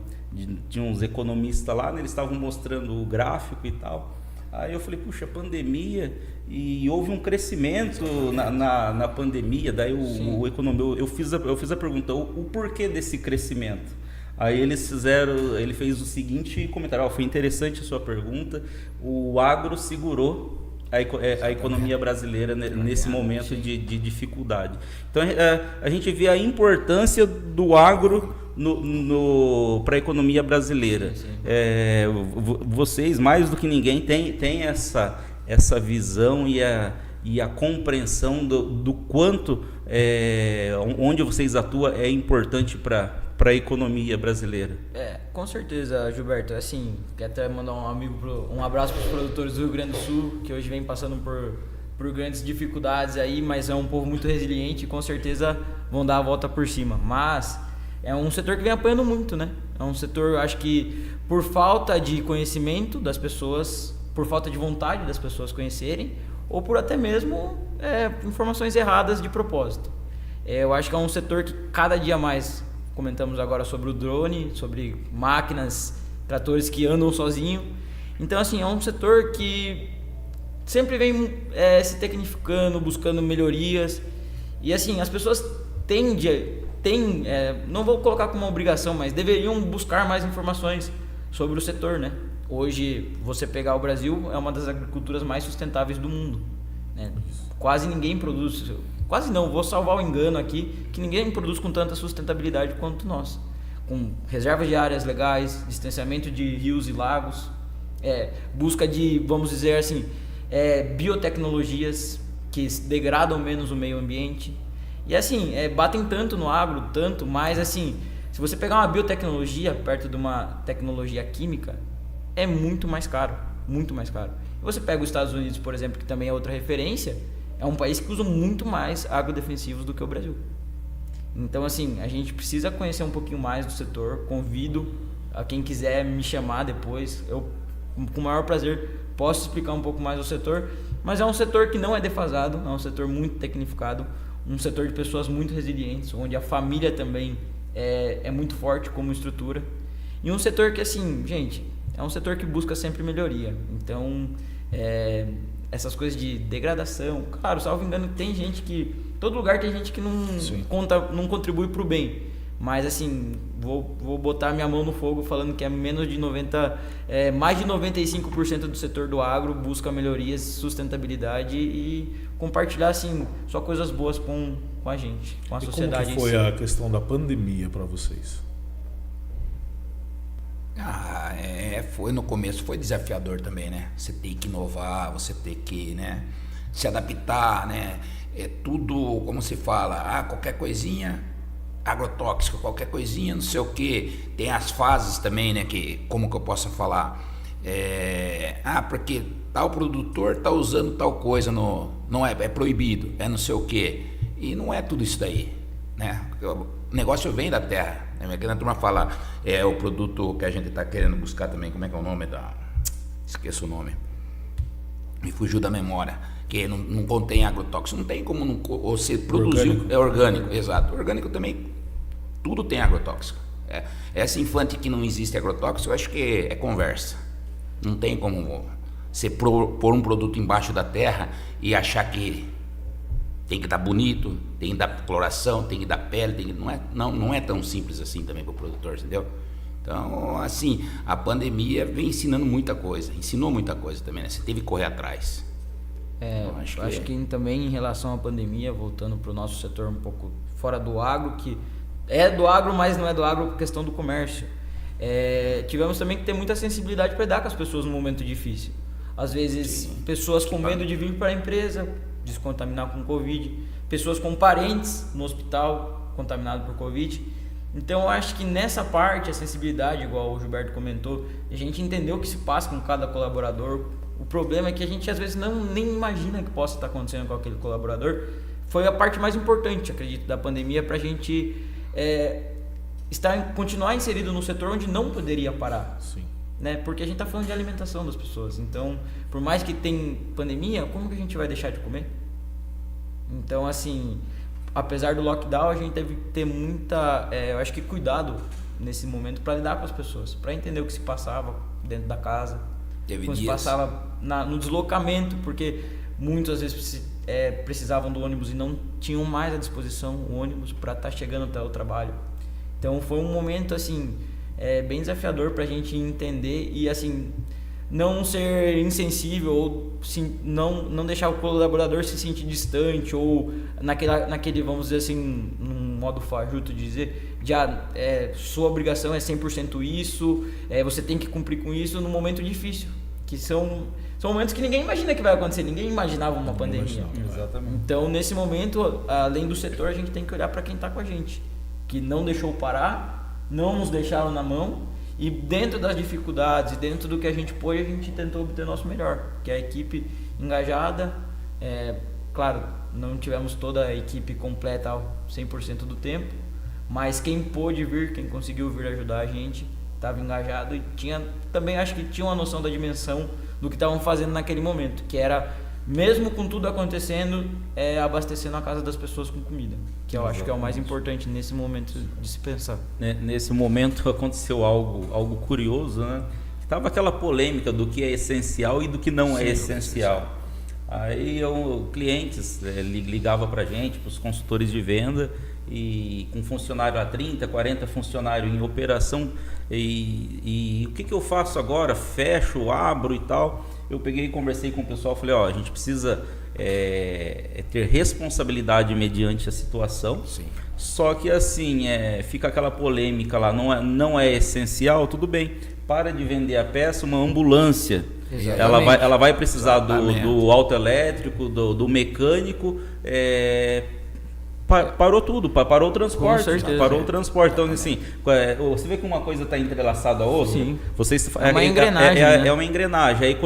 de uns economistas lá, né? Eles estavam mostrando o gráfico e tal. Aí eu falei, puxa, pandemia, e houve um crescimento na pandemia, daí o economista, eu fiz a pergunta, o porquê desse crescimento? Aí ele fez o seguinte comentário, foi interessante a sua pergunta, o agro segurou a economia brasileira nesse momento de dificuldade. Então a gente vê a importância do agro para a economia brasileira. Vocês, mais do que ninguém, têm essa visão e a compreensão do quanto onde vocês atuam é importante para a economia brasileira. Com certeza, Gilberto. Assim, quero até mandar um abraço para os produtores do Rio Grande do Sul, que hoje vem passando por grandes dificuldades aí, mas é um povo muito resiliente e com certeza vão dar a volta por cima. Mas é um setor que vem apanhando muito, né? É um setor, acho que por falta de conhecimento das pessoas, por falta de vontade das pessoas conhecerem, ou por até mesmo informações erradas de propósito. Eu acho que é um setor que cada dia mais, comentamos agora sobre o drone, sobre máquinas, tratores que andam sozinho. Então, assim, é um setor que sempre vem se tecnificando, buscando melhorias. E, assim, as pessoas tendem tem, não vou colocar como uma obrigação, mas deveriam buscar mais informações sobre o setor, né? Hoje, você pegar o Brasil, é uma das agriculturas mais sustentáveis do mundo, né? Quase ninguém produz, quase não, vou salvar o engano aqui, que ninguém produz com tanta sustentabilidade quanto nós. Com reservas de áreas legais, distanciamento de rios e lagos, busca de, vamos dizer assim, biotecnologias que degradam menos o meio ambiente. E assim, batem tanto no agro, tanto, mas assim, se você pegar uma biotecnologia perto de uma tecnologia química, é muito mais caro, muito mais caro. E você pega os Estados Unidos, por exemplo, que também é outra referência, é um país que usa muito mais agrodefensivos do que o Brasil. Então assim, a gente precisa conhecer um pouquinho mais do setor, convido a quem quiser me chamar depois, eu com o maior prazer posso explicar um pouco mais do setor, mas é um setor que não é defasado, é um setor muito tecnificado, um setor de pessoas muito resilientes, onde a família também é muito forte como estrutura, e um setor que assim, gente, é um setor que busca sempre melhoria. Então, essas coisas de degradação, claro, salvo engano, tem gente que, todo lugar tem gente que não contribui para o bem, mas assim, vou botar minha mão no fogo falando que mais de 95% do setor do agro busca melhorias, sustentabilidade e compartilhar assim só coisas boas com a gente, com a sociedade. Como que foi a questão da pandemia para vocês? No começo foi desafiador também, né? Você tem que inovar, você tem que, né, se adaptar, né? É tudo, como se fala, qualquer coisinha agrotóxico, qualquer coisinha, não sei o que. Tem as fases também, né? Que, como que eu posso falar? Porque tal produtor tá usando tal coisa, não é proibido, é não sei o que. E não é tudo isso daí, né? O negócio vem da terra. A turma fala, o produto que a gente está querendo buscar também, como é que é o nome esqueço o nome, me fugiu da memória, que não contém agrotóxico, não tem como você produzir, orgânico. É orgânico, exato, orgânico também, tudo tem agrotóxico. Essa infante que não existe agrotóxico, eu acho que é conversa, não tem como você pôr um produto embaixo da terra e achar que tem que dar bonito, tem que dar coloração, tem que dar pele, não é tão simples assim também para o produtor, entendeu? Então, assim, a pandemia vem ensinando muita coisa, ensinou muita coisa também, né? Você teve que correr atrás. Acho que também em relação à pandemia, voltando para o nosso setor um pouco fora do agro, que é do agro, mas não é do agro por questão do comércio. Tivemos também que ter muita sensibilidade para lidar com as pessoas num momento difícil. Às vezes, pessoas com medo de vir para a empresa, descontaminar com Covid, pessoas com parentes no hospital contaminados por Covid. Então eu acho que nessa parte, a sensibilidade, igual o Gilberto comentou, a gente entendeu o que se passa com cada colaborador. O problema é que a gente às vezes nem imagina que possa estar acontecendo com aquele colaborador. Foi a parte mais importante, acredito, da pandemia, para a gente continuar inserido no setor onde não poderia parar. Sim. Né? Porque a gente está falando de alimentação das pessoas. Então, por mais que tenha pandemia, como que a gente vai deixar de comer? Então, assim, apesar do lockdown, a gente teve que ter eu acho que cuidado nesse momento para lidar com as pessoas, para entender o que se passava dentro da casa, o que se passava no deslocamento, porque muitas vezes precisavam do ônibus e não tinham mais à disposição o ônibus para estar chegando até o trabalho. Então, foi um momento, assim, bem desafiador para a gente entender e assim não ser insensível ou não deixar o colaborador se sentir distante ou naquele vamos dizer assim, num modo fajuto de dizer, sua obrigação é 100% isso, você tem que cumprir com isso no momento difícil, que são momentos que ninguém imagina que vai acontecer, ninguém imaginava uma pandemia. Exatamente. Então, nesse momento, além do setor, a gente tem que olhar para quem está com a gente, que não deixou parar, não nos deixaram na mão, e dentro das dificuldades, dentro do que a gente pôs, a gente tentou obter o nosso melhor, que é a equipe engajada. Claro, não tivemos toda a equipe completa 100% do tempo, mas quem pôde vir, quem conseguiu vir ajudar a gente, estava engajado e também acho que tinha uma noção da dimensão do que estavam fazendo naquele momento, que era, mesmo com tudo acontecendo, abastecendo a casa das pessoas com comida, que eu acho que é o mais importante nesse momento de se pensar. Nesse momento aconteceu algo curioso, né? Estava aquela polêmica do que é essencial e do que não é essencial. Aí clientes ligavam para a gente, para os consultores de venda, e com funcionário a 30, 40 funcionários em operação, e o que eu faço agora? Fecho, abro e tal. Eu peguei e conversei com o pessoal, falei, ó, a gente precisa ter responsabilidade mediante a situação. Sim. Só que assim, fica aquela polêmica lá, não é essencial, tudo bem. Para de vender a peça, uma ambulância. Ela vai precisar do autoelétrico, do mecânico, parou tudo, parou o transporte. Parou o transporte. Então, assim, você vê que uma coisa está entrelaçada à outra? Sim. É uma engrenagem. É uma engrenagem. Aí,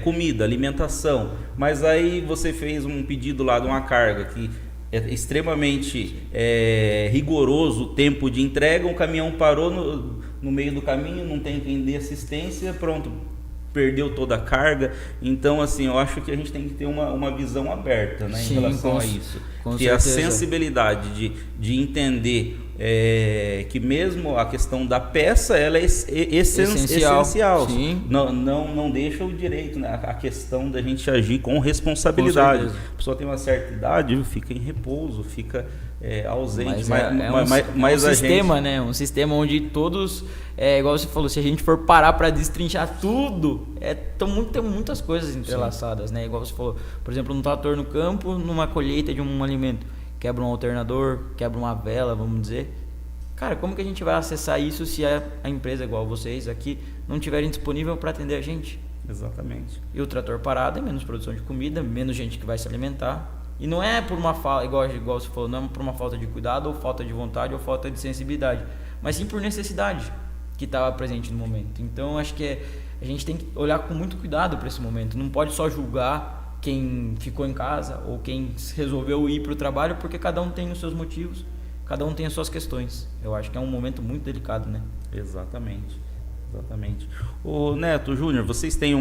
comida, alimentação. Mas aí você fez um pedido lá de uma carga que é extremamente rigoroso o tempo de entrega, o caminhão parou no meio do caminho, não tem quem dê assistência, pronto, perdeu toda a carga. Então, assim, eu acho que a gente tem que ter uma visão aberta, né, em relação a isso. Que a sensibilidade de entender que mesmo a questão da peça, ela é essencial. Sim. Não deixa o direito, né, a questão da gente agir com responsabilidade. A pessoa tem uma certa idade, fica em repouso, fica ausente. Mas um sistema, né? Um sistema onde todos, igual você falou, se a gente for parar para destrinchar tudo, tem muitas coisas entrelaçadas, né? Igual você falou, por exemplo, um trator no campo, numa colheita de um alimento, quebra um alternador, quebra uma vela, vamos dizer. Cara, como que a gente vai acessar isso se a empresa, igual vocês aqui, não tiverem disponível para atender a gente? Exatamente. E o trator parado é menos produção de comida, menos gente que vai se alimentar. E não é por uma falta, igual você falou, não é por uma falta de cuidado, ou falta de vontade, ou falta de sensibilidade, mas sim por necessidade que estava presente no momento. Então, acho que a gente tem que olhar com muito cuidado para esse momento. Não pode só julgar quem ficou em casa ou quem resolveu ir para o trabalho, porque cada um tem os seus motivos, cada um tem as suas questões. Eu acho que é um momento muito delicado, né? Exatamente. Ô Neto, Júnior, vocês têm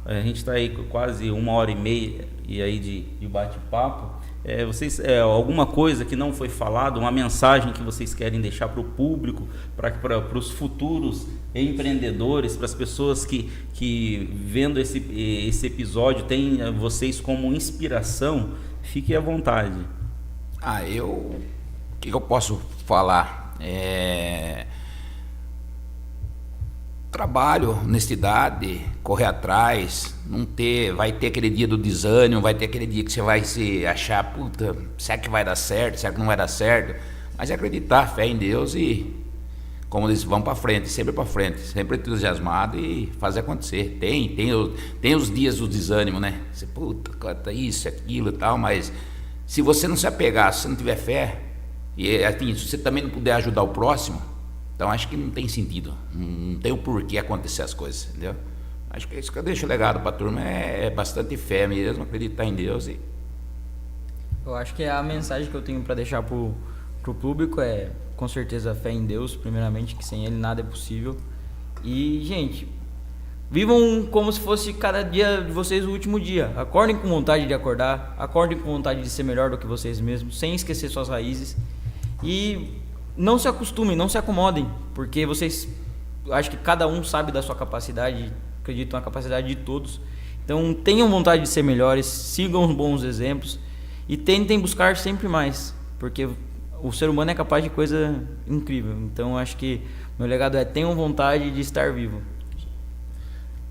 a gente está aí com quase 1h30 e aí de bate-papo. Vocês, alguma coisa que não foi falado, uma mensagem que vocês querem deixar para o público, para os futuros empreendedores, para as pessoas que vendo esse episódio têm vocês como inspiração, fiquem à vontade. O que eu posso falar? Trabalho, honestidade, correr atrás, vai ter aquele dia do desânimo, vai ter aquele dia que você vai se achar, puta, será que vai dar certo, será que não vai dar certo? Mas acreditar, fé em Deus e, como eles vão para frente, sempre entusiasmado e fazer acontecer. Tem os dias do desânimo, né? Você, puta, isso, aquilo e tal, mas se você não se apegar, se você não tiver fé, e assim, se você também não puder ajudar o próximo, então acho que não tem sentido, não tem o porquê acontecer as coisas, entendeu? Acho que é isso que eu deixo legado para a turma, é bastante fé mesmo, acreditar em Deus. Eu acho que a mensagem que eu tenho para deixar pro público com certeza, fé em Deus, primeiramente, que sem Ele nada é possível. E, gente, vivam como se fosse cada dia de vocês o último dia. Acordem com vontade de acordar, acordem com vontade de ser melhor do que vocês mesmos, sem esquecer suas raízes. E não se acostumem, não se acomodem, porque vocês, acho que cada um sabe da sua capacidade, acredito na capacidade de todos. Então tenham vontade de ser melhores, sigam os bons exemplos e tentem buscar sempre mais, porque o ser humano é capaz de coisa incrível. Então acho que meu legado tenham vontade de estar vivo.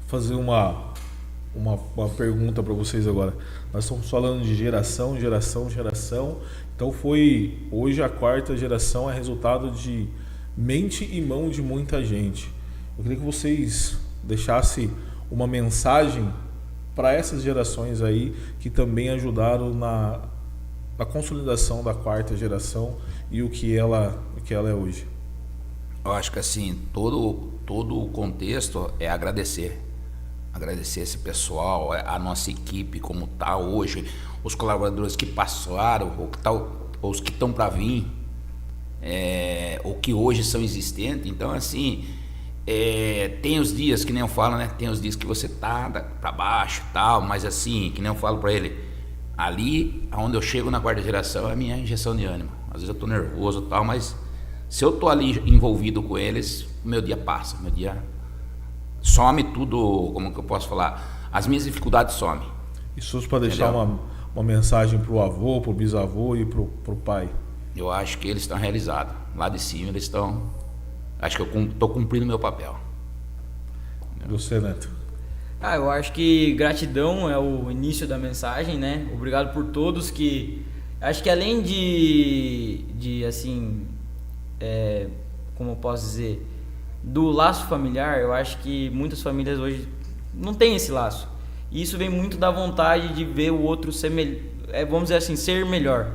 Fazer uma pergunta para vocês agora. Nós estamos falando de geração. Então hoje a quarta geração é resultado de mente e mão de muita gente. Eu queria que vocês deixassem uma mensagem para essas gerações aí que também ajudaram na consolidação da quarta geração e o que ela é hoje. Eu acho que assim, todo o contexto é agradecer esse pessoal, a nossa equipe como está hoje, os colaboradores que passaram, os que estão para vir, ou que hoje são existentes. Então, assim, tem os dias, que nem eu falo, né? Tem os dias que você tá para baixo e tal, mas assim, que nem eu falo para ele, ali onde eu chego na quarta geração é a minha injeção de ânimo. Às vezes eu tô nervoso e tal, mas se eu tô ali envolvido com eles, o meu dia passa, meu dia some tudo, como que eu posso falar, as minhas dificuldades somem. Isso para deixar uma mensagem pro avô, pro bisavô e pro pai. eu acho que eles estão realizados. Lá de cima eles estão... Acho que eu estou cumprindo o meu papel. Você, Neto? Eu acho que gratidão é o início da mensagem, né? Obrigado por todos que... Acho que além de assim... como eu posso dizer... Do laço familiar, eu acho que muitas famílias hoje não têm esse laço. E isso vem muito da vontade de ver o outro ser vamos dizer assim, ser melhor.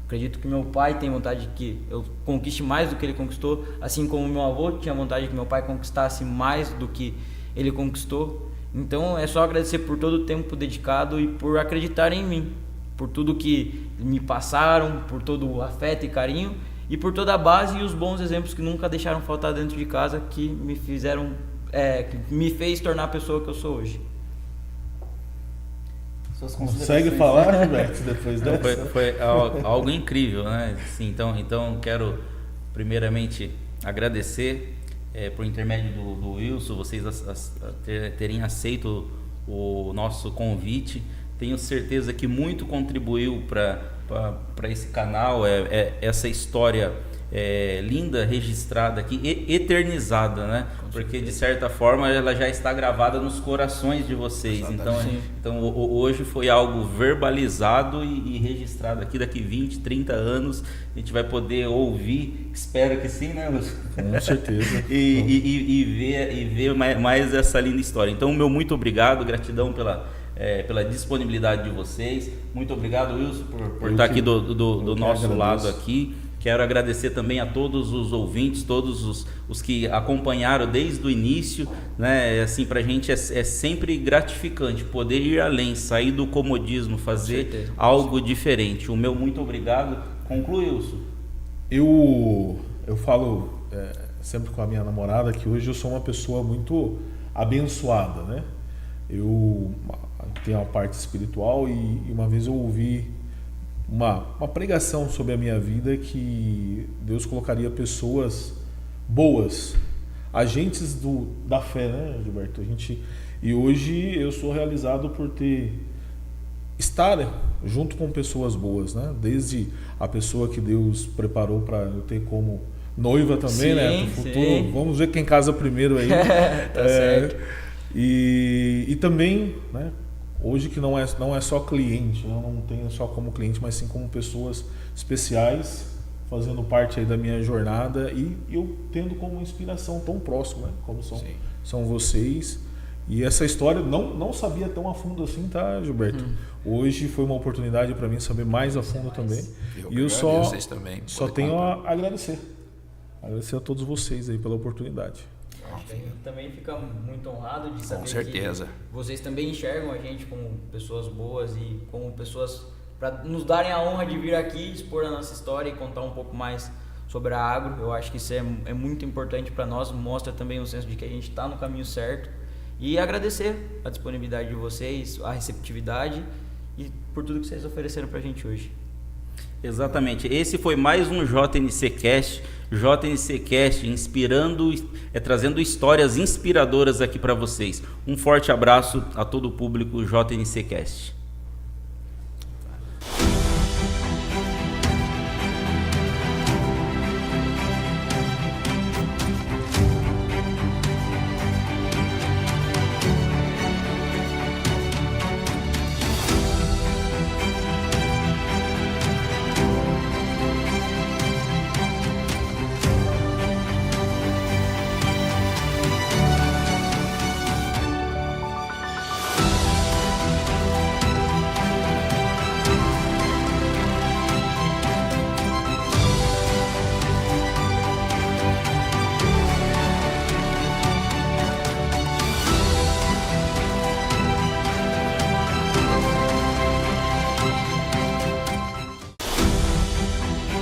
Acredito que meu pai tem vontade de que eu conquiste mais do que ele conquistou, assim como meu avô tinha vontade de que meu pai conquistasse mais do que ele conquistou. Então é só agradecer por todo o tempo dedicado e por acreditar em mim, por tudo que me passaram, por todo o afeto e carinho e por toda a base e os bons exemplos que nunca deixaram faltar dentro de casa, que me fizeram, que me fez tornar a pessoa que eu sou hoje. Consegue falar, Gilberto, depois dessa? Foi algo incrível, né? Sim, então quero primeiramente agradecer por intermédio do Wilson, vocês terem aceito o nosso convite. Tenho certeza que muito contribuiu para esse canal, essa história linda, registrada aqui, eternizada, né? Porque de certa forma ela já está gravada nos corações de vocês. Então hoje foi algo verbalizado e registrado aqui. Daqui 20, 30 anos a gente vai poder ouvir, espero que sim, né, Lúcio? Com certeza. e ver mais essa linda história. Então, meu muito obrigado, gratidão pela disponibilidade de vocês. Muito obrigado, Wilson, por estar aqui do nosso lado aqui. Quero agradecer também a todos os ouvintes, todos os que acompanharam desde o início, né? Assim, pra gente é sempre gratificante poder ir além, sair do comodismo, fazer algo diferente. O meu muito obrigado. Conclui, Wilson. Eu falo sempre com a minha namorada que hoje eu sou uma pessoa muito abençoada, né? Eu tenho a parte espiritual e uma vez eu ouvi uma pregação sobre a minha vida que Deus colocaria pessoas boas, agentes da fé, né, Gilberto? E hoje eu sou realizado por estar junto com pessoas boas, né? Desde a pessoa que Deus preparou para eu ter como noiva também, né? No futuro, sim. Vamos ver quem casa primeiro aí. Tá certo. E também, né? Hoje que não é só cliente, eu não tenho só como cliente, mas sim como pessoas especiais fazendo parte aí da minha jornada e eu tendo como inspiração tão próximo, né? Como são vocês. E essa história não sabia tão a fundo assim, tá, Gilberto? Hoje foi uma oportunidade para mim saber mais a fundo também. E eu só tenho a agradecer. Agradecer a todos vocês aí pela oportunidade. A gente também fica muito honrado de saber com certeza. que vocês também enxergam a gente como pessoas boas e como pessoas para nos darem a honra de vir aqui, expor a nossa história e contar um pouco mais sobre a agro. Eu acho que isso é muito importante para nós, mostra também o senso de que a gente está no caminho certo e agradecer a disponibilidade de vocês, a receptividade e por tudo que vocês ofereceram para a gente hoje. Exatamente, esse foi mais um JNC Cast inspirando, trazendo histórias inspiradoras aqui para vocês. Um forte abraço a todo o público JNC Cast.